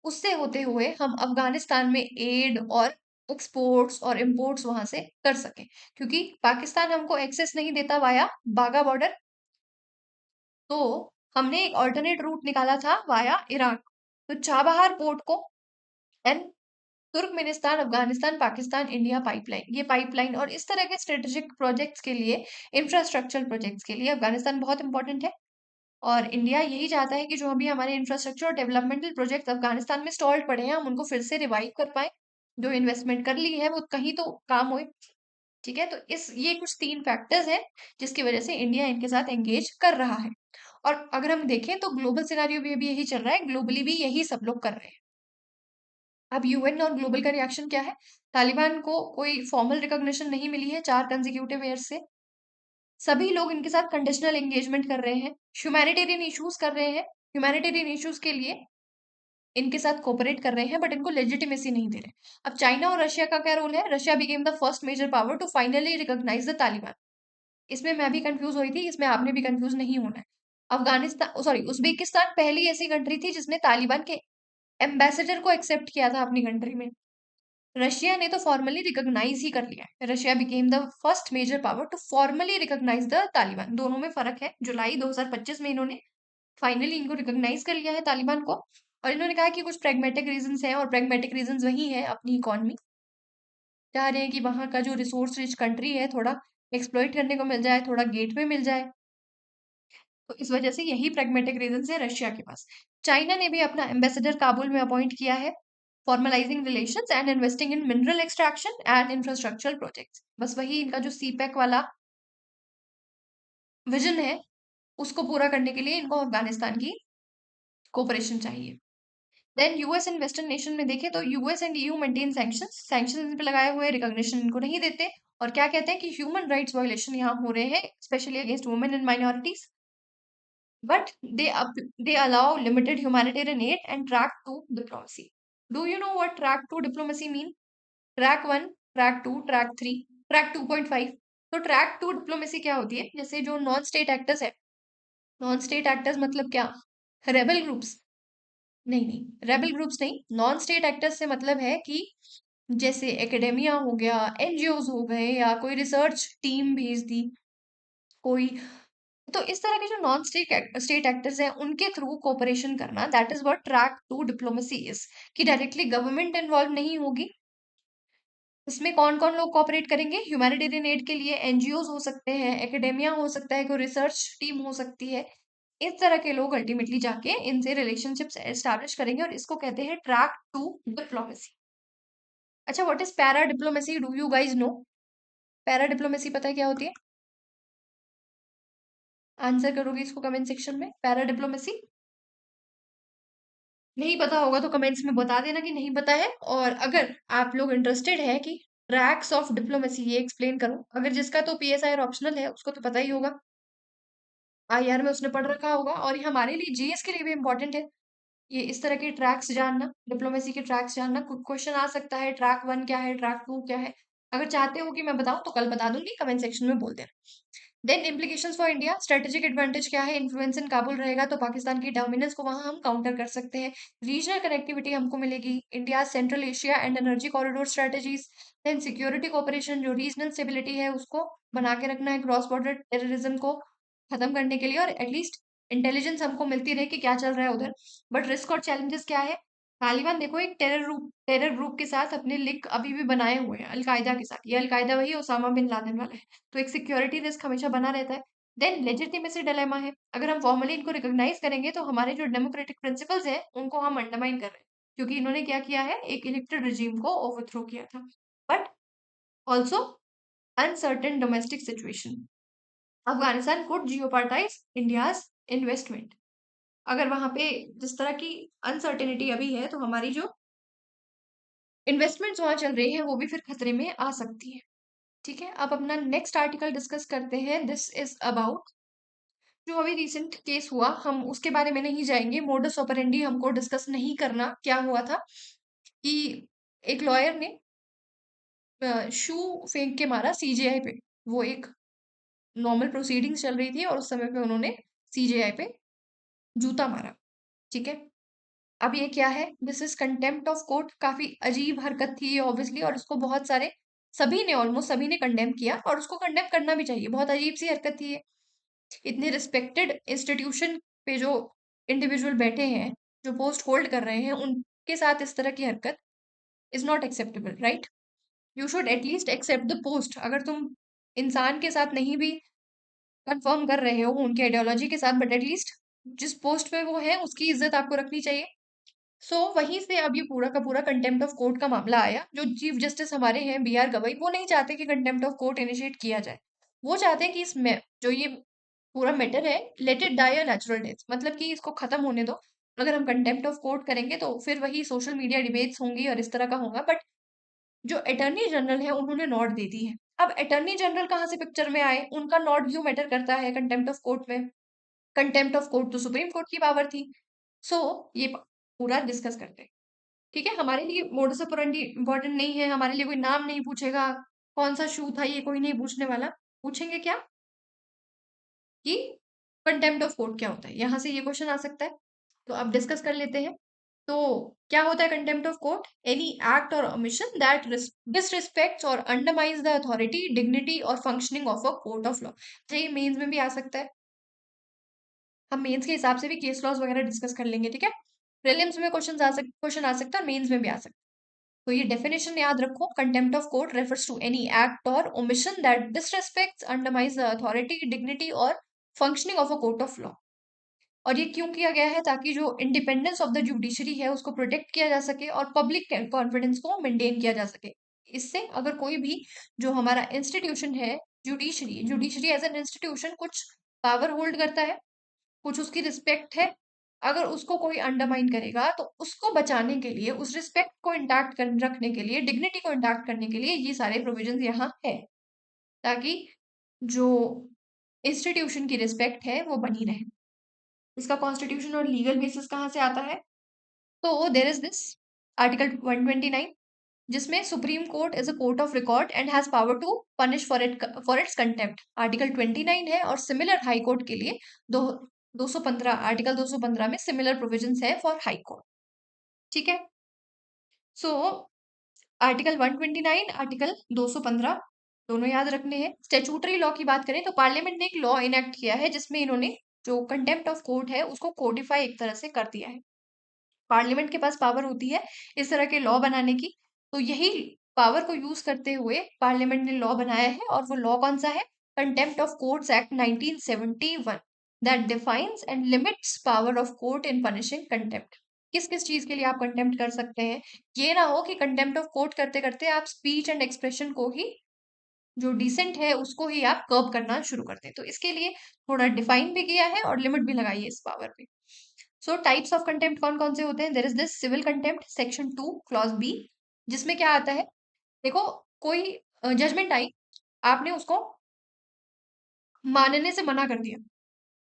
उससे होते हुए हम अफगानिस्तान में एड और एक्सपोर्ट्स और इंपोर्ट्स वहां से कर सकें, क्योंकि पाकिस्तान हमको एक्सेस नहीं देता वाया बागा बॉर्डर। तो हमने एक ऑल्टरनेट रूट निकाला था वाया इराक। तो चाबहार पोर्ट को and Turkmenistan, Afghanistan, Pakistan, India pipeline, ये पाइपलाइन और इस तरह के स्ट्रेटेजिक प्रोजेक्ट्स के लिए, इंफ्रास्ट्रक्चर प्रोजेक्ट्स के लिए अफगानिस्तान बहुत इंपॉर्टेंट है। और इंडिया यही चाहता है कि जो अभी हमारे इंफ्रास्ट्रक्चर और डेवलपमेंटल प्रोजेक्ट्स अफगानिस्तान में स्टॉल्ड पड़े हैं, हम उनको फिर से रिवाइव कर पाए, जो इन्वेस्टमेंट कर ली है वो कहीं तो काम होए। ठीक है, तो इस ये कुछ 3 फैक्टर्स हैं जिसकी वजह से इंडिया इनके साथ एंगेज कर रहा है। और अगर हम देखें तो ग्लोबल सिनारियो भी अभी यही चल रहा है, ग्लोबली भी यही सब लोग कर रहे हैं। अब यूएन और ग्लोबल का रिएक्शन क्या है? तालिबान को कोई फॉर्मल रिकॉग्निशन नहीं मिली है 4 कंसेक्यूटिव ईयर से। सभी लोग इनके साथ कंडीशनल एंगेजमेंट कर रहे हैं, ह्यूमैनिटेरियन इश्यूज कर रहे हैं, ह्यूमैनिटेरियन इश्यूज के लिए इनके साथ कोऑपरेट कर रहे हैं, बट इनको लेजिटिमेसी नहीं दे रहे। अब चाइना और रशिया का क्या रोल है? Russia became the first major power to finally recognise the Taliban. इसमें मैं भी कंफ्यूज हुई थी, इसमें आपने भी कंफ्यूज नहीं होना है। अफगानिस्तान सॉरी उज्बेकिस्तान पहली ऐसी कंट्री थी जिसने तालिबान के एम्बेसडर को एक्सेप्ट किया था अपनी कंट्री में। रशिया ने तो फॉर्मली रिकॉग्नाइज ही कर लिया है। Russia became the first major power to formally recognise the Taliban. दोनों में फर्क है। जुलाई 2025 में इन्होंने फाइनली इनको रिकॉग्नाइज कर लिया है तालिबान को, और इन्होंने कहा कि कुछ प्रैग्मेटिक रीजंस हैं, और प्रैग्मेटिक रीजंस वही है अपनी इकोनॉमी। चाह रहे हैं कि वहां का जो रिसोर्स रिच कंट्री है थोड़ा एक्सप्लॉइट करने को मिल जाए, थोड़ा गेटवे मिल जाए। तो इस वजह से यही प्रैग्मेटिक रीजन है रशिया के पास। चाइना ने भी अपना एम्बेसडर काबुल में अपॉइंट किया है, formalising relations and investing in mineral extraction and infrastructural projects. बस वही इनका जो सीपैक वाला विजन है उसको पूरा करने के लिए इनको अफगानिस्तान की कोऑपरेशन चाहिए। Then US and western nation में देखें तो US and EU maintain sanctions, sanctions इन पे लगाए हुए, रिकॉग्निशन इनको नहीं देते, और क्या कहते हैं कि ह्यूमन राइट्स वायलेशन यहाँ हो रहे हैं, specially against women and minorities, but they allow limited humanitarian aid and track 2 diplomacy. Do you know what track 2 diplomacy mean? Track 1, track 2, track 3, track 2.5. तो ट्रैक 2 डिप्लोमेसी क्या होती है? जैसे जो नॉन स्टेट एक्टर्स है, नॉन स्टेट एक्टर्स मतलब क्या? Rebel groups? नहीं नहीं, रेबल ग्रुप्स नहीं, नॉन स्टेट एक्टर्स से मतलब है कि जैसे एकेडेमिया हो गया, एनजीओज हो गए, या कोई रिसर्च टीम भेज दी कोई, तो इस तरह के जो नॉन स्टेट स्टेट एक्टर्स हैं उनके थ्रू कोऑपरेशन करना, that is what track two diplomacy is, कि डायरेक्टली गवर्नमेंट इन्वॉल्व नहीं होगी। इसमें कौन कौन लोग कोऑपरेट करेंगे? ह्यूमैनिटेरियन एड के लिए एनजीओज हो सकते हैं, एकेडेमिया हो सकता है, कोई रिसर्च टीम हो सकती है, इस तरह के लोग अल्टीमेटली जाके इनसे रिलेशनशिप्स एस्टैब्लिश करेंगे, और इसको कहते हैं ट्रैक टू डिप्लोमेसी। अच्छा, what is para diplomacy? Do you guys know? Para diplomacy पता है क्या होती है? आंसर करोगे इसको कमेंट सेक्शन में, पैरा डिप्लोमेसी। नहीं पता होगा तो कमेंट्स में बता देना कि नहीं पता है, और अगर आप लोग इंटरेस्टेड है कि ट्रैक्स ऑफ डिप्लोमेसी ये एक्सप्लेन करूं, अगर जिसका तो पीएसआई ऑप्शनल है उसको तो पता ही होगा, आईआर में उसने पढ़ रखा होगा, और ये हमारे लिए जीएस के लिए भी इंपॉर्टेंट है, ये इस तरह के ट्रैक्स जानना, डिप्लोमेसी के ट्रैक्स जानना। क्वेश्चन आ सकता है ट्रैक 1 क्या है, ट्रैक 2 क्या है, अगर चाहते हो कि मैं बताऊं तो कल बता दूंगी, कमेंट सेक्शन में बोल देना। Then implications for India, strategic advantage क्या है? इन्फ्लुएंस इन काबुल रहेगा तो पाकिस्तान की डोमिनेंस को वहां हम काउंटर कर सकते हैं, रीजनल कनेक्टिविटी हमको मिलेगी, India Central Asia and energy corridor strategies, then security cooperation, जो रीजनल स्टेबिलिटी है उसको बना के रखना है, क्रॉस बॉर्डर टेररिज्म को खत्म करने के लिए, और एटलीस्ट इंटेलिजेंस हमको मिलती रहे कि क्या चल रहा है उधर। बट रिस्क और चैलेंजेस क्या है? तालिबान देखो एक टेरर ग्रुप के साथ अपने लिंक अभी भी बनाए हुए हैं, अलकायदा के साथ, ये अलकायदा वही ओसामा बिन लादेन वाला है, तो एक सिक्योरिटी रिस्क हमेशा बना रहता है। देन लेजिटिमेसी डिलेमा है, अगर हम फॉर्मली इनको रिकॉग्नाइज करेंगे तो हमारे जो डेमोक्रेटिक प्रिंसिपल्स हैं उनको हम अंडरमाइन कर रहे हैं, क्योंकि इन्होंने क्या किया है, एक इलेक्टेड रिजीम को ओवरथ्रो किया था। But also uncertain domestic situation, Afghanistan could jeopardise India's investment, अगर वहां पे जिस तरह की अनसर्टेनिटी अभी है तो हमारी जो इन्वेस्टमेंट्स वहां चल रही है वो भी फिर खतरे में आ सकती है। ठीक है, अब अपना नेक्स्ट आर्टिकल डिस्कस करते हैं। दिस इज अबाउट जो अभी रिसेंट केस हुआ, हम उसके बारे में नहीं जाएंगे, मोडस ऑपरेंडी हमको डिस्कस नहीं करना। क्या हुआ था कि एक लॉयर ने शू फेंक के मारा सीजेआई पे, वो एक नॉर्मल प्रोसीडिंग्स चल रही थी और उस समय पे उन्होंने सीजेआई पे जूता मारा। ठीक है, अब ये क्या है? This is contempt of court, काफी अजीब हरकत थी ये ऑब्वियसली, और उसको बहुत सारे सभी ने, ऑलमोस्ट सभी ने कंडेम किया, और उसको कंडेम करना भी चाहिए, बहुत अजीब सी हरकत थी ये। इतने रिस्पेक्टेड इंस्टीट्यूशन पे जो इंडिविजुअल बैठे हैं, जो पोस्ट होल्ड कर रहे हैं, उनके साथ इस तरह की हरकत is not acceptable, right? You should at least accept the post. अगर तुम इंसान के साथ नहीं भी कंफर्म कर रहे हो उनके आइडियोलॉजी के साथ, बट एटलीस्ट जिस पोस्ट पे वो है उसकी इज्जत आपको रखनी चाहिए। वहीं से अब ये पूरा का पूरा कंटेम्प्ट ऑफ कोर्ट का मामला आया। जो चीफ जस्टिस हमारे हैं बी आर गवई, वो नहीं चाहते कि कंटेम्प्ट ऑफ कोर्ट इनिशिएट किया जाए, वो चाहते हैं कि इसमें जो ये पूरा मैटर है, let it die a natural death, मतलब कि इसको खत्म होने दो। अगर हम कंटेम्प्ट ऑफ कोर्ट करेंगे तो फिर वही सोशल मीडिया डिबेट्स होंगी और इस तरह का होगा। बट जो अटर्नी जनरल है उन्होंने नॉट दे दी है। अब अटर्नी जनरल कहाँ से पिक्चर में आए? उनका नॉट क्यों मैटर करता है कंटेम्प्ट ऑफ कोर्ट में? कंटेम्प्ट ऑफ कोर्ट तो सुप्रीम कोर्ट की पावर थी। ये पूरा डिस्कस करते हैं। ठीक है, हमारे लिए मोडस ऑपरेंडी इंपॉर्टेंट नहीं है, हमारे लिए कोई नाम नहीं पूछेगा, कौन सा शू था, ये कोई नहीं पूछने वाला। पूछेंगे क्या कि कंटेम्प्ट ऑफ कोर्ट क्या होता है, यहां से ये क्वेश्चन आ सकता है, तो अब डिस्कस कर लेते हैं। तो क्या होता है contempt of court? Any act or omission that डिसरिस्पेक्ट्स और अंडरमाइंस द अथॉरिटी, डिग्निटी और functioning of a court of law. ये मेंस में भी आ सकता है, हम मेंस के हिसाब से भी केस लॉज वगैरह डिस्कस कर लेंगे। ठीक है, प्रीलिम्स में क्वेश्चन आ सकता है और मेंस में भी आ सकता है। तो ये डेफिनेशन याद रखो, contempt of court refers to any act or omission that disrespects, undermines the authority, dignity और functioning of a court of law. और ये क्यों किया गया है? ताकि जो इंडिपेंडेंस ऑफ द जुडिशरी है उसको प्रोटेक्ट किया जा सके और पब्लिक कॉन्फिडेंस को मेंटेन किया जा सके। इससे अगर कोई भी जो हमारा इंस्टीट्यूशन है, judiciary judiciary as an institution कुछ पावर होल्ड करता है, कुछ उसकी रिस्पेक्ट है, अगर उसको कोई अंडरमाइन करेगा तो उसको बचाने के लिए, उस रिस्पेक्ट को इंटैक्ट रखने के लिए, डिग्निटी को इंटैक्ट करने के लिए ये सारे प्रोविजन यहाँ है, ताकि जो इंस्टीट्यूशन की रिस्पेक्ट है वो बनी रहे। इसका कॉन्स्टिट्यूशन और लीगल बेसिस कहाँ से आता है? तो देर इज दिस आर्टिकल 129, जिसमें Supreme Court is a court of record and has power to punish for its contempt. Article 29 है और सिमिलर हाई कोर्ट के लिए दो 215 आर्टिकल 215 में सिमिलर प्रोविजंस है फॉर हाई कोर्ट। ठीक है, सो आर्टिकल 129, आर्टिकल 215 दोनों याद रखने हैं। स्टेचूटरी लॉ की बात करें तो पार्लियामेंट ने एक लॉ इनेक्ट किया है जिसमें इन्होंने जो कंटेम्प्ट ऑफ कोर्ट है उसको कोडिफाई एक तरह से कर दिया है। पार्लियामेंट के पास पावर होती है इस तरह के लॉ बनाने की, तो यही पावर को यूज करते हुए पार्लियामेंट ने लॉ बनाया है। और वो लॉ कौन सा है? Contempt of courts act 1971 that defines and limits power of court in punishing contempt. किस किस चीज के लिए आप कंटेम्प्ट कर सकते हैं? ये ना हो कि कंटेम्प्ट ऑफ कोर्ट करते करते आप स्पीच एंड एक्सप्रेशन को ही, जो डिसेंट है उसको ही आप कर्ब करना शुरू करते हैं। तो इसके लिए थोड़ा डिफाइन भी किया है और लिमिट भी लगाई है इस पावर पे। सो टाइप्स ऑफ कंटेम्प्ट कौन कौन से होते हैं? There is this civil contempt section 2 clause B, जिसमें क्या आता है? देखो, कोई जजमेंट आई, आपने उसको मानने से मना कर दिया।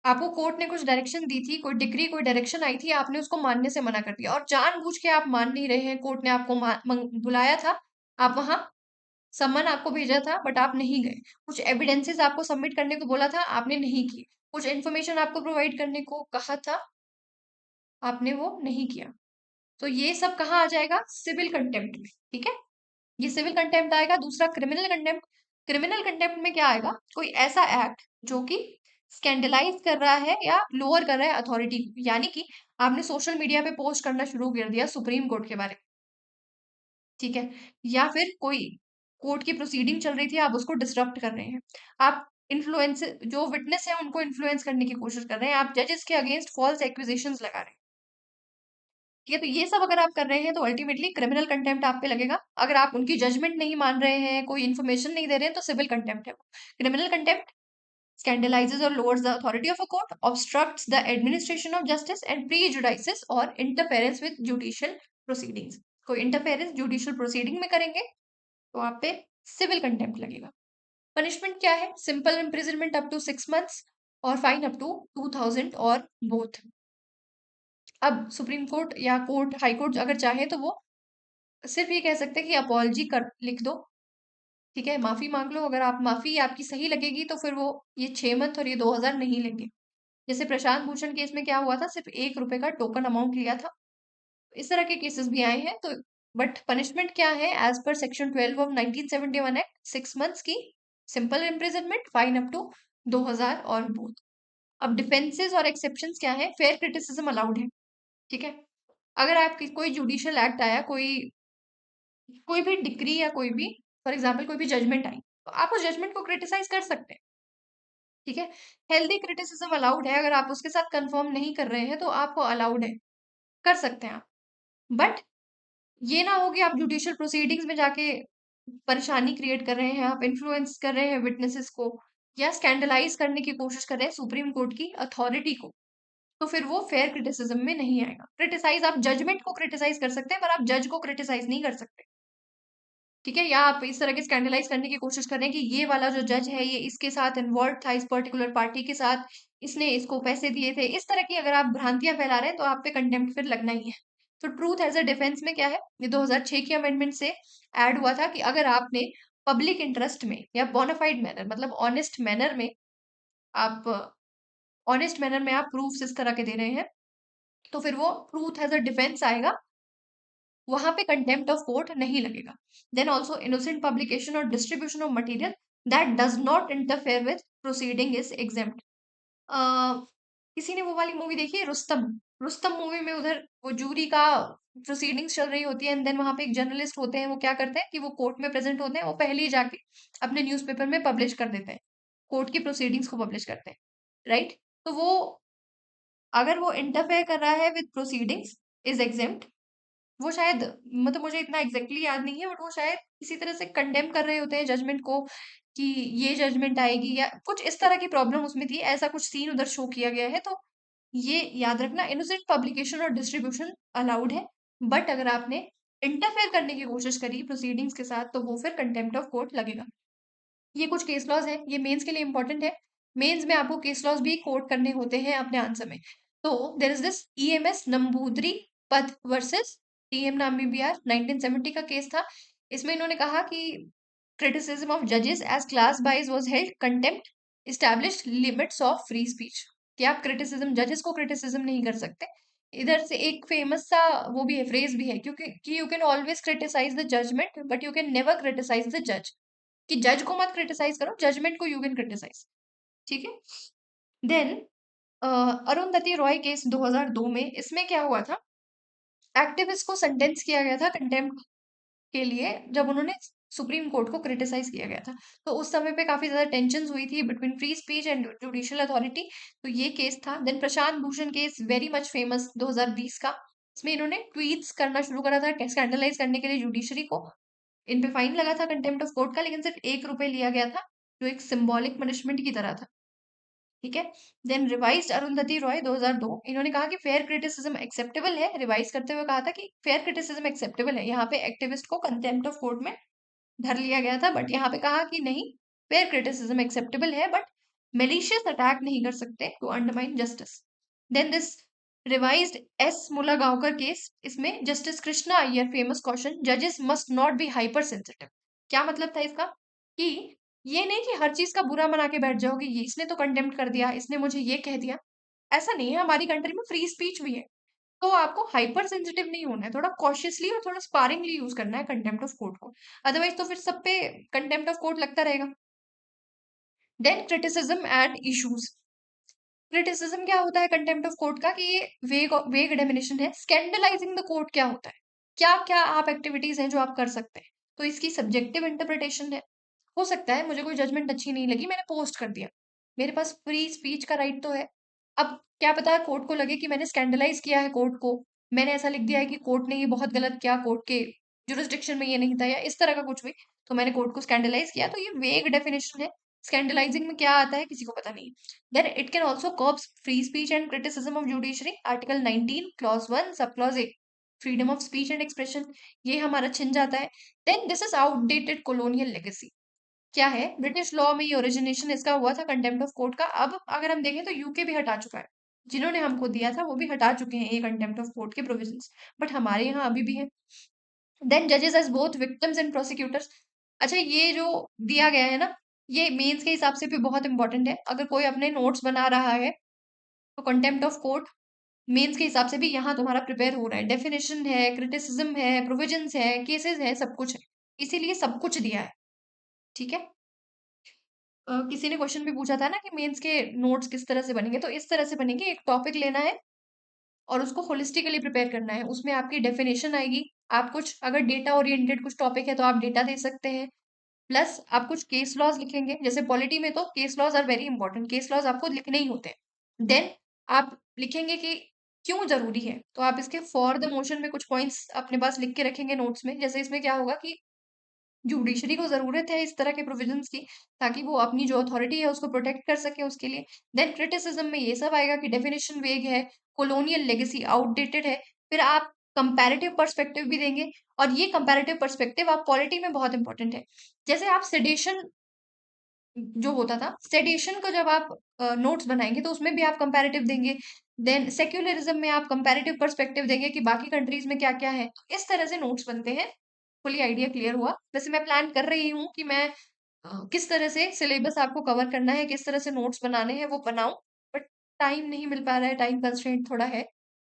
आपको कोर्ट ने कुछ डायरेक्शन दी थी, कोई डिग्री कोई डायरेक्शन आई थी, आपने उसको मानने से मना कर दिया और जानबूझ के आप मान नहीं रहे हैं। कोर्ट ने आपको बुलाया था, आप वहां सम्मन आपको भेजा था बट आप नहीं गए। कुछ एविडेंसेस आपको सबमिट करने को बोला था, आपने नहीं की। कुछ इन्फॉर्मेशन आपको प्रोवाइड करने को कहा था, आपने वो नहीं किया। तो ये सब कहाँ आ जाएगा? सिविल कंटेम्प्ट में। ठीक है, ये सिविल कंटेम्प्ट आएगा। दूसरा क्रिमिनल कंटेम्प्ट। क्रिमिनल कंटेम्प्ट में क्या आएगा? कोई ऐसा एक्ट जो कि स्कैंडलाइज कर रहा है या लोअर कर रहा है अथॉरिटी को, यानी कि आपने सोशल मीडिया पे पोस्ट करना शुरू कर दिया सुप्रीम कोर्ट के बारे में। ठीक है, या फिर कोई कोर्ट की प्रोसीडिंग चल रही थी, आप उसको डिस्टर्ब कर रहे हैं, आप इन्फ्लुएंस, जो विटनेस है उनको इन्फ्लुएंस करने की कोशिश कर रहे हैं, आप जजेस के अगेंस्ट फॉल्स एक्विजिशंस लगा रहे हैं। ठीक है, तो ये सब अगर आप कर रहे हैं तो अल्टीमेटली क्रिमिनल कंटेम्प्ट आप पे लगेगा। अगर आप उनकी जजमेंट नहीं मान रहे हैं, कोई इन्फॉर्मेशन नहीं दे रहे हैं, तो सिविल कंटेम्प्ट है। Criminal contempt scandalizes or lowers the authority of a court, obstructs the administration of justice and prejudices or interference with judicial proceedings। कोई इंटरफेरेंस जुडिशियल प्रोसीडिंग में करेंगे तो आप पे सिविल कंटेम्प्ट लगेगा। पनिशमेंट क्या है? Simple imprisonment up to 6 months और फाइन अप टू 2000 और बोथ। अब सुप्रीम कोर्ट या कोर्ट हाई कोर्ट अगर चाहे तो वो सिर्फ ये कह सकते हैं कि अपॉलजी कर लिख दो, ठीक है, माफी मांग लो। अगर आप माफी आपकी सही लगेगी तो फिर वो ये 6 मंथ और ये 2000 नहीं लेंगे। जैसे प्रशांत भूषण केस में क्या हुआ था, सिर्फ 1 रुपए का टोकन अमाउंट लिया था। इस तरह के केसेस भी आए हैं। तो बट पनिशमेंट क्या है? As per section 12 of 1971 act, 6 months की simple imprisonment, fine up to 2000 और बोथ। अब डिफेंसेस और एक्सेप्शंस क्या है? फेयर क्रिटिसिज्म अलाउड है। ठीक है, अगर आपकी कोई जुडिशियल एक्ट आया, कोई कोई भी डिग्री या कोई भी, फॉर एग्जाम्पल कोई भी जजमेंट आई, तो आप उस जजमेंट को क्रिटिसाइज कर सकते हैं। ठीक है, हेल्दी क्रिटिसिज्म अलाउड है। अगर आप उसके साथ कंफर्म नहीं कर रहे हैं तो आपको अलाउड है, कर सकते हैं आप। बट ये ना हो कि आप जुडिशियल प्रोसीडिंग्स में जाके परेशानी क्रिएट कर रहे हैं, आप इन्फ्लुएंस कर रहे हैं विटनेसेस को, या स्कैंडलाइज करने की कोशिश कर रहे हैं सुप्रीम कोर्ट की अथॉरिटी को, तो फिर वो फेयर क्रिटिसिज्म में नहीं आएगा। क्रिटिसाइज आप जजमेंट को क्रिटिसाइज कर सकते हैं पर आप जज को क्रिटिसाइज नहीं कर सकते। ठीक है, या आप इस तरह के स्कैंडलाइज करने की कोशिश कर रहे हैं कि ये वाला जो जज है ये इसके साथ इन्वॉल्व था, इस पर्टिकुलर पार्टी के साथ, इसने इसको पैसे दिए थे, इस तरह की अगर आप भ्रांतियां फैला रहे हैं तो आप पे कंटेम्प्ट फिर लगना ही है। तो ट्रूथ एज अ डिफेंस में क्या है? ये 2006 की अमेंडमेंट से ऐड हुआ था कि अगर आपने पब्लिक इंटरेस्ट में या बोनाफाइड मैनर, मतलब ऑनेस्ट मैनर में, आप ऑनेस्ट मैनर में आप प्रूफ्स इस तरह के दे रहे हैं, तो फिर वो ट्रूथ एज अ डिफेंस आएगा, वहां पे कंटेम्प्ट ऑफ कोर्ट नहीं लगेगा। देन ऑल्सो इनोसेंट पब्लिकेशन और distribution of material that does not interfere with proceeding is exempt. किसी ने वो वाली मूवी देखी है रुस्तम? रुस्तम मूवी में उधर वो जूरी का प्रोसीडिंग्स चल रही होती है एंड देन वहां पे एक जर्नलिस्ट होते हैं, वो क्या करते हैं कि वो कोर्ट में प्रेजेंट होते हैं, वो पहले ही जाके अपने न्यूज़पेपर में पब्लिश कर देते हैं, कोर्ट की प्रोसीडिंग्स को पब्लिश करते हैं। राइट? तो वो अगर वो इंटरफेयर कर रहा है विद प्रोसीडिंग्स इज एग्जेम्प्ट। वो शायद, मतलब मुझे इतना एग्जैक्टली याद नहीं है, बट वो शायद किसी तरह से कंडेम कर रहे होते हैं जजमेंट को कि ये जजमेंट आएगी, या कुछ इस तरह की प्रॉब्लम उसमें थी, ऐसा कुछ सीन उधर शो किया गया है। तो ये याद रखना, इनोसेंट पब्लिकेशन और डिस्ट्रीब्यूशन अलाउड है, बट अगर आपने इंटरफेयर करने की कोशिश करी प्रोसीडिंग्स के साथ तो वो फिर कंटेम्प्ट ऑफ कोर्ट लगेगा। ये कुछ केस लॉज है, ये मेंस के लिए इंपॉर्टेंट है। मेंस में आपको केस लॉज भी कोट करने होते हैं अपने आंसर में। तो देर इज दिस ईएमएस नंबूदरी पथ वर्सेस टीएम नामीबियर, 1970 का केस था। इसमें इन्होंने कहा कि क्रिटिसिज्म ऑफ जजेस as class bias was held contempt, established limits of free speech, कि आप क्रिटिसिज्म, जजेस को क्रिटिसिज्म नहीं कर सकते। इधर से एक फेमस सा वो भी है, फ्रेज भी है, क्योंकि कि you can always criticise the judgement but you can never criticise the जज, कि जज को मत क्रिटिसाइज करो, जजमेंट को यू कैन क्रिटिसाइज। ठीक है। देन अरुंधति रॉय केस 2002 में, इसमें क्या हुआ था, एक्टिविस्ट को सेंटेंस किया गया था कंटेम्प्ट के लिए जब उन्होंने सुप्रीम कोर्ट को क्रिटिसाइज किया गया था। तो उस समय पे काफी ज्यादा टेंशन हुई थी between free speech and judicial authority. तो ये केस था। Then Prashant Bhushan case, very much famous, 2020 का। इसमें इन्होंने ट्वीट्स करना शुरू करा था स्कैंडलाइज करने के लिए जुडिशरी को। इन पे फाइन लगा था कंटेम्प्ट ऑफ कोर्ट का, लेकिन सिर्फ 1 रुपए लिया गया था, जो एक सिंबॉलिक पनिशमेंट की तरह था। ठीक है। देन रिवाइज्ड अरुंधति रॉय 2002, इन्होंने कहा कि फेयर क्रिटिसिज्म एक्सेप्टेबल है, रिवाइज करते हुए कहा था कि फेयर क्रिटिसिज्म एक्सेप्टेबल है। यहाँ पे एक्टिविस्ट को कंटेम्प्ट ऑफ कोर्ट में धर लिया गया था, बट यहाँ पे कहा कि नहीं, फेयर क्रिटिसिज्म एक्सेप्टेबल है, बट मेलिशियस अटैक नहीं कर सकते to undermine justice. Then this revised S Mulgaokar case, इसमें justice Krishna Iyer famous question, जजेस must not be hyper sensitive. क्या मतलब था इसका, कि ये नहीं कि हर चीज का बुरा बना के बैठ जाओगे, ये इसने तो कंटेम्प्ट कर दिया, इसने मुझे ये कह दिया। ऐसा नहीं है, हमारी कंट्री में फ्री स्पीच भी है। तो आपको हाइपर सेंसिटिव नहीं होना है, थोड़ा कॉशियसली और थोड़ा स्पारिंगली यूज करना है कंटेम्प्ट ऑफ कोर्ट को। अदरवाइज तो फिर सब पे कंटेम्प्ट ऑफ कोर्ट लगता रहेगा। Then criticism and issues. Criticism क्या होता है कंटेम्प्ट ऑफ कोर्ट का, कि ये वेग वेग डेफिनेशन है। स्कैंडलाइजिंग द कोर्ट क्या होता है, क्या क्या आप एक्टिविटीज हैं जो आप कर सकते हैं। तो इसकी सब्जेक्टिव इंटरप्रिटेशन है। हो सकता है मुझे कोई जजमेंट अच्छी नहीं लगी, मैंने पोस्ट कर दिया, मेरे पास फ्री स्पीच का राइट तो है। अब क्या पता कोर्ट को लगे कि मैंने स्कैंडलाइज किया है कोर्ट को, मैंने ऐसा लिख दिया है कि कोर्ट ने ये बहुत गलत किया, कोर्ट के जुरिस्डिक्शन में ये नहीं था, या इस तरह का कुछ भी, तो मैंने कोर्ट को स्कैंडलाइज किया। तो ये वेग डेफिनेशन है। स्कैंडलाइजिंग में क्या आता है किसी को पता नहीं। Then it can also curbs free speech and criticism of judiciary, article 19 clause 1 sub clause 8, freedom of speech and expression, ये हमारा छिन जाता है। Then this is outdated colonial legacy. क्या है, ब्रिटिश लॉ में ये ओरिजिनेशन इसका हुआ था कंटेम्प्ट ऑफ कोर्ट का। अब अगर हम देखें तो यूके भी हटा चुका है, जिन्होंने हमको दिया था वो भी हटा चुके हैं ये कंटेम्प्ट ऑफ कोर्ट के प्रोविजंस, बट हमारे यहाँ अभी भी है। देन जजेस as both victims and prosecutors. अच्छा, ये जो दिया गया है ना, ये मेंस के हिसाब से भी बहुत इंपॉर्टेंट है। अगर कोई अपने नोट्स बना रहा है तो कंटेम्प्ट ऑफ कोर्ट मेंस के हिसाब से भी यहाँ तुम्हारा प्रिपेयर हो रहा है, डेफिनेशन है, क्रिटिसिज्म है, प्रोविजंस है, केसेस है, सब कुछ है, इसीलिए सब कुछ दिया है। ठीक है। किसी ने क्वेश्चन भी पूछा था ना कि मेंस के नोट्स किस तरह से बनेंगे, तो इस तरह से बनेंगे। एक टॉपिक लेना है और उसको होलिस्टिकली प्रिपेयर करना है। उसमें आपकी डेफिनेशन आएगी, आप कुछ अगर डेटा ओरिएंटेड कुछ टॉपिक है तो आप डेटा दे सकते हैं, प्लस आप कुछ केस लॉज लिखेंगे। जैसे पॉलिटी में तो case laws are very important, case laws आपको लिखने ही होते हैं। देन आप लिखेंगे कि क्यों जरूरी है, तो आप इसके फॉर द मोशन में कुछ पॉइंट्स अपने पास लिख के रखेंगे नोट्स में। जैसे इसमें क्या होगा कि जुडिशरी को जरूरत है इस तरह के प्रोविजंस की, ताकि वो अपनी जो अथॉरिटी है उसको प्रोटेक्ट कर सके, उसके लिए। देन क्रिटिसिज्म में ये सब आएगा कि डेफिनेशन वेग है, कॉलोनियल लेगेसी आउटडेटेड है। फिर आप कंपैरेटिव पर्सपेक्टिव भी देंगे, और ये कंपैरेटिव पर्सपेक्टिव आप पॉलिटी में बहुत इंपॉर्टेंट है। जैसे आप सेडेशन जो होता था, सेडेशन को जब आप नोट्स बनाएंगे तो उसमें भी आप कंपैरेटिव देंगे। देन सेक्युलरिज्म में आप कंपैरेटिव पर्सपेक्टिव देंगे कि बाकी कंट्रीज में क्या क्या है। तो इस तरह से नोट्स बनते हैं। फुली आइडिया क्लियर हुआ। वैसे मैं प्लान कर रही हूँ कि मैं किस तरह से सिलेबस आपको कवर करना है, किस तरह से नोट्स बनाने हैं वो बनाऊं, बट टाइम नहीं मिल पा रहा है, टाइम कंस्ट्रेंट थोड़ा है।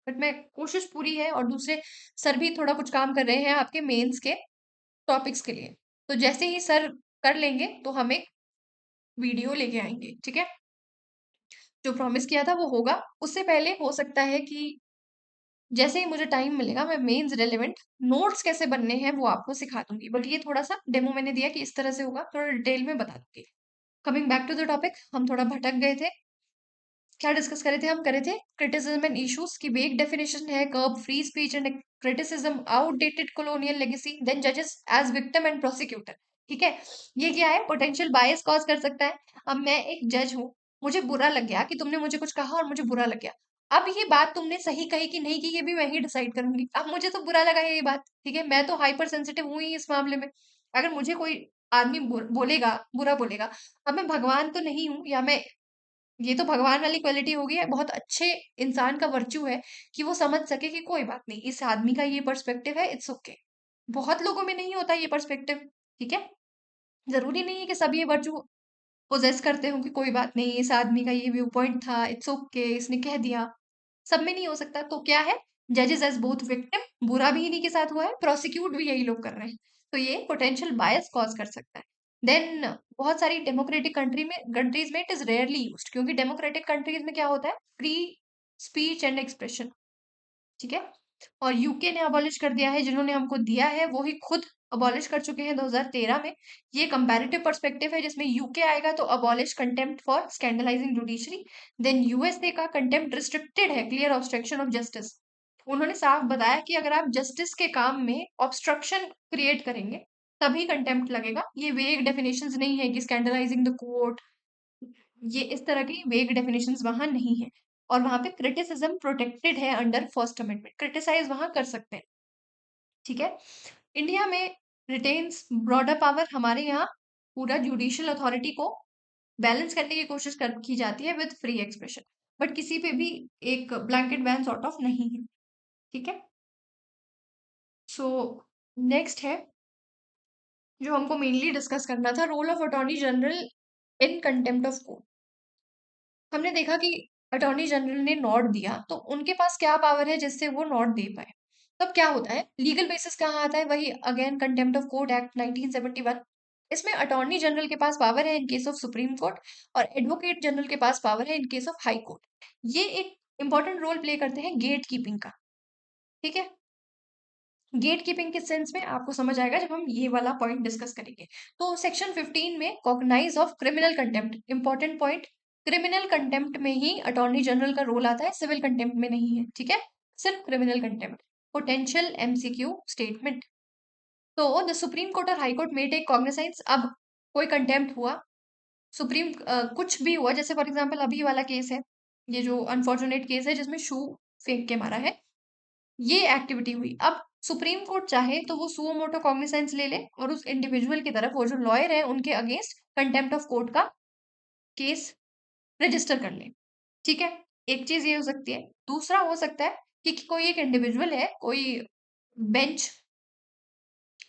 बट मैं कोशिश पूरी है, और दूसरे सर भी थोड़ा कुछ काम कर रहे हैं आपके मेंस के टॉपिक्स के लिए। तो जैसे ही सर कर लेंगे तो हम एक वीडियो लेके आएंगे, ठीक है। जो प्रॉमिस किया था वो होगा। उससे पहले हो सकता है कि जैसे ही मुझे टाइम मिलेगा मैं मेंस रेलेवेंट नोट्स कैसे बनने हैं वो आपको सिखा दूंगी। बट ये थोड़ा सा डेमो मैंने दिया कि इस तरह से होगा, थोड़ा डिटेल में बता दूंगी। Coming back to the topic, हम थोड़ा भटक गए थे। क्या डिस्कस करे थे हम? करे थे क्रिटिसिज्म एंड इश्यूज की वेग डेफिनेशन है, curb free speech and criticism, outdated colonial legacy, then जजेस एज विक्टिम एंड प्रोसिक्यूटर। ठीक है, ये क्या है? पोटेंशियल बायस कॉज कर सकता है। अब मैं एक जज हूँ, मुझे बुरा लग गया कि तुमने मुझे कुछ कहा और मुझे बुरा लग गया। अब ये बात तुमने सही कही कि नहीं की, ये भी मैं ही डिसाइड करूंगी। अब मुझे तो बुरा लगा है ये बात, ठीक है, मैं तो हाइपर सेंसिटिव हूँ ही इस मामले में। अगर मुझे कोई आदमी बोलेगा, बुरा बोलेगा, अब मैं भगवान तो नहीं हूँ, या मैं, ये तो भगवान वाली क्वालिटी होगी, है बहुत अच्छे इंसान का वर्च्यू है कि वो समझ सके कि कोई बात नहीं, इस आदमी का ये पर्सपेक्टिव है, इट्स ओके। बहुत लोगों में नहीं होता ये पर्सपेक्टिव। ठीक है, जरूरी नहीं है कि सब ये वर्च्यू पोजेस करते हो कि कोई बात नहीं, इस आदमी का ये व्यू पॉइंट था, इट्स ओके, इसने कह दिया। सब में नहीं हो सकता। तो क्या है, जजेस एज बोथ विक्टिम, बुरा भी इन्हीं के साथ हुआ है, प्रोसिक्यूट भी यही लोग कर रहे हैं। तो ये पोटेंशियल बायस कॉज कर सकता है। देन बहुत सारी डेमोक्रेटिक कंट्रीज में इट इज रेयरली यूज्ड, क्योंकि डेमोक्रेटिक कंट्रीज में क्या होता है, फ्री स्पीच एंड एक्सप्रेशन। ठीक है, और यूके ने अबॉलिश कर दिया है, जिन्होंने हमको दिया है वो ही खुद अबॉलिश कर चुके हैं 2013 में। ये कंपैरेटिव पर्सपेक्टिव है, जिसमें यूके आएगा तो abolish contempt for scandalising judiciary. Then USA का कंटेम्प्ट रिस्ट्रिक्टेड है, क्लियर ऑब्स्ट्रक्शन ऑफ जस्टिस। उन्होंने साफ बताया कि अगर आप जस्टिस के काम में ऑब्स्ट्रक्शन क्रिएट करेंगे तभी कंटेम्प्ट लगेगा। ये वेग डेफिनेशंस नहीं है कि स्कैंडलाइजिंग द कोर्ट, ये इस तरह की वेग डेफिनेशंस वहां नहीं है। और वहां पे क्रिटिसिज्म प्रोटेक्टेड है अंडर फर्स्ट अमेंडमेंट, क्रिटिसाइज वहां कर सकते हैं। ठीक है, इंडिया में रिटेन्स ब्रॉडर पावर, हमारे यहाँ पूरा जुडिशियल अथॉरिटी को बैलेंस करने की कोशिश की जाती है विद फ्री एक्सप्रेशन, बट किसी पे भी एक ब्लैंकेट बैन सॉर्ट ऑफ नहीं है। ठीक है, सो नेक्स्ट है जो हमको मेनली डिस्कस करना था, role of attorney general in contempt of court. हमने देखा कि अटॉर्नी जनरल ने नॉट दिया तो उनके पास क्या पावर है जिससे वो नॉट दे पाए। तब क्या होता है, लीगल बेसिस कहाँ आता है, वही again contempt of court act 1971। इसमें अटॉर्नी जनरल के पास पावर है in case of supreme court, और एडवोकेट जनरल के पास पावर है in case of high court. ये एक इंपॉर्टेंट रोल प्ले करते हैं गेट कीपिंग का। ठीक है, गेट कीपिंग के सेंस में आपको समझ आएगा जब हम ये वाला पॉइंट डिस्कस करेंगे। तो सेक्शन 15 में cognise of criminal contempt, important point, criminal contempt में ही अटॉर्नी जनरल का रोल आता है, सिविल कंटेम्प्ट में नहीं है। ठीक है, सिर्फ criminal contempt. Potential MCQ statement, तो द सुप्रीम कोर्ट और हाई कोर्ट में टेक कॉग्निसाइंस। अब कोई कंटेम्प्ट हुआ, सुप्रीम कुछ भी हुआ, जैसे फॉर एग्जाम्पल अभी वाला केस है, ये जो अनफॉर्चुनेट केस है जिसमें शू फेंक के मारा है, ये एक्टिविटी हुई। अब सुप्रीम कोर्ट चाहे तो वो सुओ मोटो कॉग्निसेंस ले ले और उस इंडिविजुअल की तरफ, वो जो लॉयर है उनके अगेंस्ट कंटेम्प्ट ऑफ कोर्ट का केस रजिस्टर कर ले। ठीक है, एक चीज ये हो सकती है। दूसरा हो सकता है कि कोई एक इंडिविजुअल है, कोई बेंच,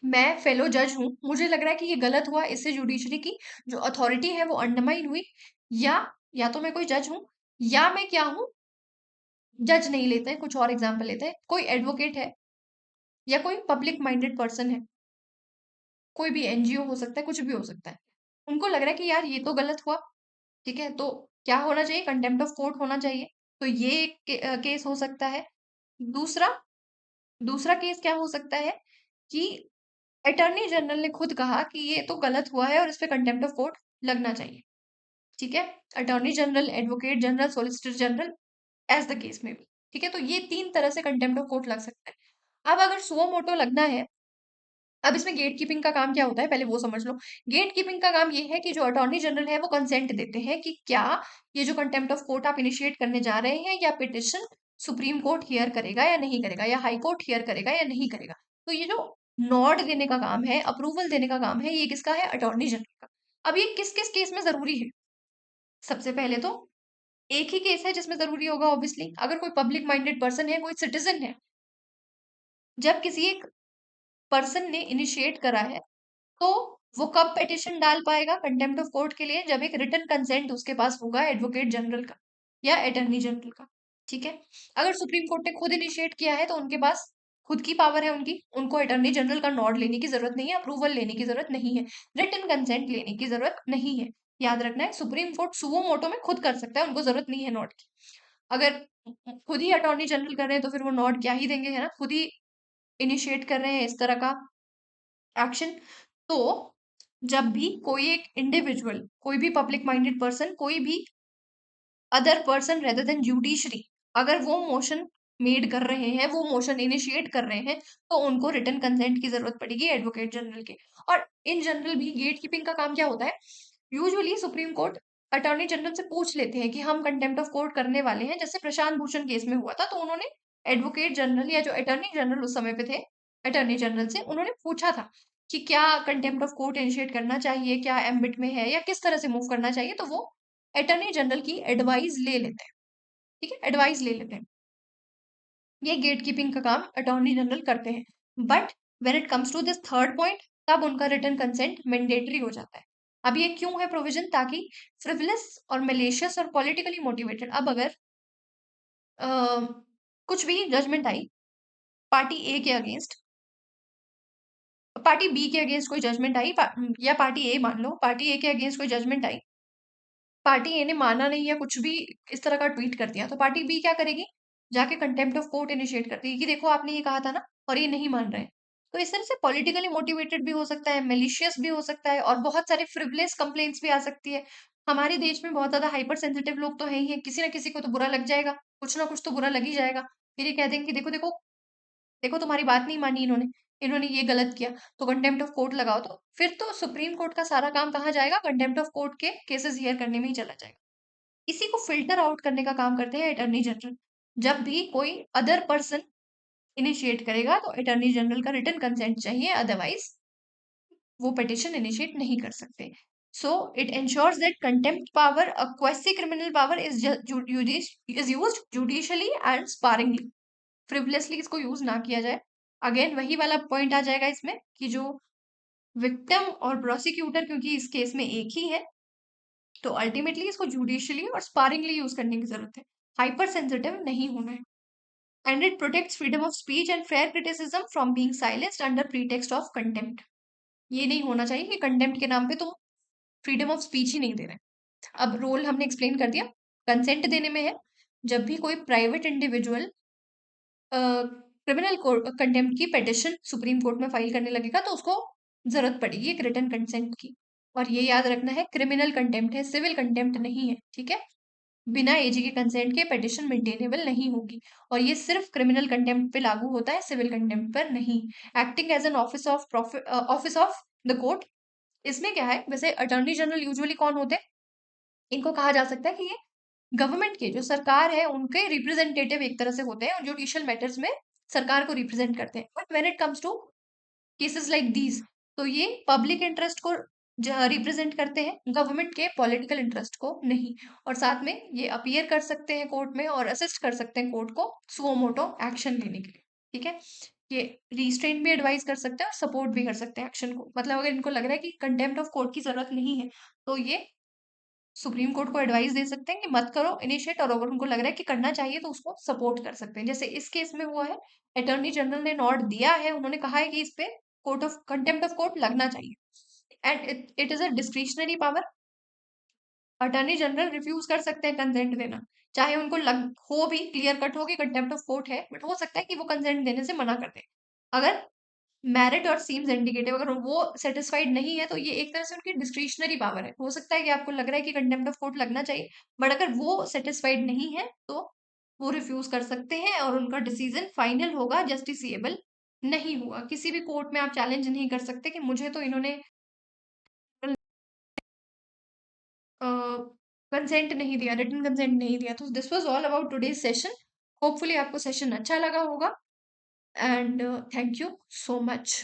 मैं फेलो जज हूं, मुझे लग रहा है कि ये गलत हुआ, इससे जुडिशरी की जो अथॉरिटी है वो अंडरमाइन हुई, या तो मैं कोई जज हूं, या मैं क्या हूं, जज नहीं लेते हैं, कुछ और एग्जाम्पल लेते हैं, कोई एडवोकेट है या कोई पब्लिक माइंडेड पर्सन है, कोई भी एनजीओ हो सकता है, कुछ भी हो सकता है, उनको लग रहा है कि यार ये तो गलत हुआ। ठीक है, तो क्या होना चाहिए, कंटेम्प्ट ऑफ कोर्ट होना चाहिए। तो ये एक केस हो सकता है। दूसरा दूसरा केस क्या हो सकता है कि अटॉर्नी जनरल ने खुद कहा कि ये तो गलत हुआ है और इस पे कंटेम्प्ट ऑफ कोर्ट लगना चाहिए। ठीक है, attorney general, advocate general, solicitor general, as the case में भी। ठीक है, तो ये तीन तरह से कंटेम्प्ट ऑफ कोर्ट लग सकता है। अब अगर सुओ मोटो लगना है, अब इसमें गेट कीपिंग का काम क्या होता है, पहले वो समझ लो। गेट कीपिंग का काम ये है कि जो अटॉर्नी जनरल है वो कंसेंट देते हैं कि क्या ये जो कंटेम्प्ट ऑफ कोर्ट आप इनिशिएट करने जा रहे हैं, या पिटिशन सुप्रीम कोर्ट हियर करेगा या नहीं करेगा, या हाई कोर्ट हियर करेगा या नहीं करेगा। तो ये जो नॉड देने का काम है, अप्रूवल देने का काम है, ये किसका है, अटॉर्नी जनरल का। अब ये किस किस केस में जरूरी है, सबसे पहले तो एक ही केस है जिसमें जरूरी होगा, ऑब्वियसली अगर कोई पब्लिक माइंडेड पर्सन है, कोई सिटीजन है। जब किसी एक पर्सन ने इनिशिएट करा है, तो वो कब पिटिशन डाल पाएगा कंटेम्प्ट ऑफ कोर्ट के लिए, जब एक रिटन कंसेंट उसके पास होगा एडवोकेट जनरल का या अटॉर्नी जनरल का। ठीक है, अगर सुप्रीम कोर्ट ने खुद इनिशिएट किया है तो उनके पास खुद की पावर है, उनको अटॉर्नी जनरल का नॉड लेने की जरूरत नहीं है, अप्रूवल लेने की जरूरत नहीं है, रिटन कंसेंट लेने की जरूरत नहीं है। याद रखना है, सुप्रीम कोर्ट सुओ मोटो में खुद कर सकता है, उनको जरूरत नहीं है नॉड की। अगर खुद ही अटॉर्नी जनरल कर रहे हैं तो फिर वो नॉड क्या ही देंगे, है ना, खुद ही इनिशिएट कर रहे हैं इस तरह का एक्शन। तो जब भी कोई एक इंडिविजुअल, कोई भी पब्लिक माइंडेड पर्सन, कोई भी other person rather than judiciary, अगर वो मोशन मेड कर रहे हैं, वो मोशन इनिशिएट कर रहे हैं, तो उनको रिटन कंसेंट की जरूरत पड़ेगी एडवोकेट जनरल के। और इन जनरल भी गेट कीपिंग का काम क्या होता है, usually supreme court attorney general से पूछ लेते हैं कि हम कंटेम्प्ट ऑफ कोर्ट करने वाले हैं। जैसे प्रशांत भूषण केस में हुआ था, तो उन्होंने एडवोकेट जनरल या जो अटॉर्नी जनरल उस समय पे थे, अटॉर्नी जनरल से उन्होंने पूछा था कि क्या कंटेम्प्ट ऑफ कोर्ट इनिशिएट करना चाहिए, क्या एम्बिट में है, या किस तरह से मूव करना चाहिए। तो वो अटॉर्नी जनरल की एडवाइस ले लेते हैं, ठीक है, एडवाइस ले लेते हैं। ये गेट कीपिंग का काम अटॉर्नी जनरल करते हैं। But when it comes to this third point, तब उनका रिटन कंसेंट मैंडेटरी हो जाता है। अब ये क्यों है प्रोविजन, ताकि फ्रिवलेस और मेलिशियस और पॉलिटिकली मोटिवेटेड, अब अगर अ, कुछ भी जजमेंट आई पार्टी ए के अगेंस्ट, पार्टी बी के अगेंस्ट कोई जजमेंट आई, या पार्टी ए मान लो, पार्टी ए के अगेंस्ट कोई जजमेंट आई, पार्टी ए ने माना नहीं या कुछ भी इस तरह का ट्वीट कर दिया, तो पार्टी बी क्या करेगी, जाके कंटेम्प्ट ऑफ कोर्ट इनिशिएट कर देगी कि देखो आपने ये कहा था ना और ये नहीं मान रहे हैं। तो इस तरह से पॉलिटिकली मोटिवेटेड भी हो सकता है, मेलिशियस भी हो सकता है, और बहुत सारे फ्रिवलेस कंप्लेंट्स भी आ सकती है। हमारे देश में बहुत ज्यादा हाइपर सेंसिटिव लोग तो है ही है, किसी ना किसी को तो बुरा लग जाएगा, कुछ ना कुछ तो बुरा लग ही जाएगा। फिर ये कह देंगे कि देखो देखो, देखो तुम्हारी बात नहीं मानी इन्होंने, इन्होंने ये गलत किया, तो कंटेम्प्ट ऑफ कोर्ट लगाओ। तो फिर तो सुप्रीम कोर्ट का सारा काम कहाँ जाएगा, कंटेम्प्ट ऑफ कोर्ट के केसेस हियर करने में ही चला जाएगा। इसी को फिल्टर आउट करने का काम करते हैं अटॉर्नी जनरल। जब भी कोई अदर पर्सन इनिशिएट करेगा, तो अटॉर्नी जनरल का रिटन कंसेंट चाहिए, अदरवाइज वो पिटिशन इनिशिएट नहीं कर सकते। So it ensures that contempt power, a quasi criminal power, is used judicially and sparingly. Frivolously इसको यूज ना किया जाए। अगेन वही वाला पॉइंट आ जाएगा इसमें कि जो विक्टिम और प्रोसिक्यूटर, क्योंकि इस केस में एक ही है, तो अल्टीमेटली इसको जुडिशियली और स्पारिंगली यूज करने की जरूरत है, हाइपर सेंसिटिव नहीं होना है। And it protects freedom of speech and fair criticism from being silenced under pretext of contempt. ये नहीं होना चाहिए कि कंटेम्प्ट के नाम पे तुम फ्रीडम ऑफ स्पीच ही नहीं दे रहे। अब रोल हमने एक्सप्लेन कर दिया, कंसेंट देने में है। जब भी कोई प्राइवेट इंडिविजुअल क्रिमिनल कंटेम्प्ट की पिटिशन सुप्रीम कोर्ट में फाइल करने लगेगा, तो उसको जरूरत पड़ेगी एक रिटन कंसेंट की। और ये याद रखना है, क्रिमिनल कंटेम्प्ट है, सिविल कंटेम्प्ट नहीं है, ठीक है। बिना एजी के कंसेंट के पिटिशन मेंटेनेबल नहीं होगी। और ये सिर्फ क्रिमिनल कंटेम्प्ट पे लागू होता है, सिविल कंटेम्प्ट पर नहीं। Acting as an office of the court, इसमें क्या है, वैसे अटॉर्नी जनरल यूजुअली कौन होते हैं, इनको कहा जा सकता है कि ये गवर्नमेंट के, जो सरकार है, उनके रिप्रेजेंटेटिव एक तरह से होते हैं, और जुडिशियल मैटर्स में सरकार को रिप्रेजेंट करते हैं। But when it comes to cases like these, तो ये पब्लिक इंटरेस्ट को रिप्रेजेंट करते हैं, गवर्नमेंट के पॉलिटिकल इंटरेस्ट को नहीं। और साथ में ये अपीयर कर सकते हैं कोर्ट में और असिस्ट कर सकते हैं कोर्ट को सुओ मोटो एक्शन लेने के लिए, ठीक है। ये रिस्ट्रेंट भी एडवाइस कर सकते हैं और सपोर्ट भी कर सकते हैं एक्शन को। मतलब अगर इनको लग रहा है कि कंटेम्प्ट ऑफ कोर्ट की जरूरत नहीं है, तो ये सुप्रीम कोर्ट को एडवाइस दे सकते हैं कि मत करो इनिशिएट, और अगर उनको लग रहा है कि करना चाहिए तो उसको सपोर्ट कर सकते हैं। जैसे इस केस में हुआ है, अटॉर्नी जनरल ने नोट दिया है, उन्होंने कहा है कि इस पे court of contempt of court लगना चाहिए, and it is a discretionary power. Attorney general refuse कर सकते हैं कंसेंट देना, चाहे उनको लग हो भी क्लियर कट हो कि कंटेम्प्ट ऑफ कोर्ट है, बट हो सकता है कि वो कंसेंट देने से मना कर दे। अगर मेरिट और सीम्स इंडिकेटिव अगर वो सेटिस्फाइड नहीं है, तो ये एक तरह से उनकी डिस्क्रिशनरी पावर है। हो सकता है कि आपको लग रहा है कि कंटेम्प्ट ऑफ कोर्ट लगना चाहिए, बट अगर वो सेटिस्फाइड नहीं है, तो वो रिफ्यूज कर सकते हैं और उनका डिसीजन फाइनल होगा, जस्टिसिएबल नहीं हुआ। किसी भी कोर्ट में आप चैलेंज नहीं कर सकते कि मुझे तो इन्होंने कंसेंट नहीं दिया, रिटन कंसेंट नहीं दिया। तो this was all about today's session. Hopefully आपको सेशन अच्छा लगा होगा, and thank you so much.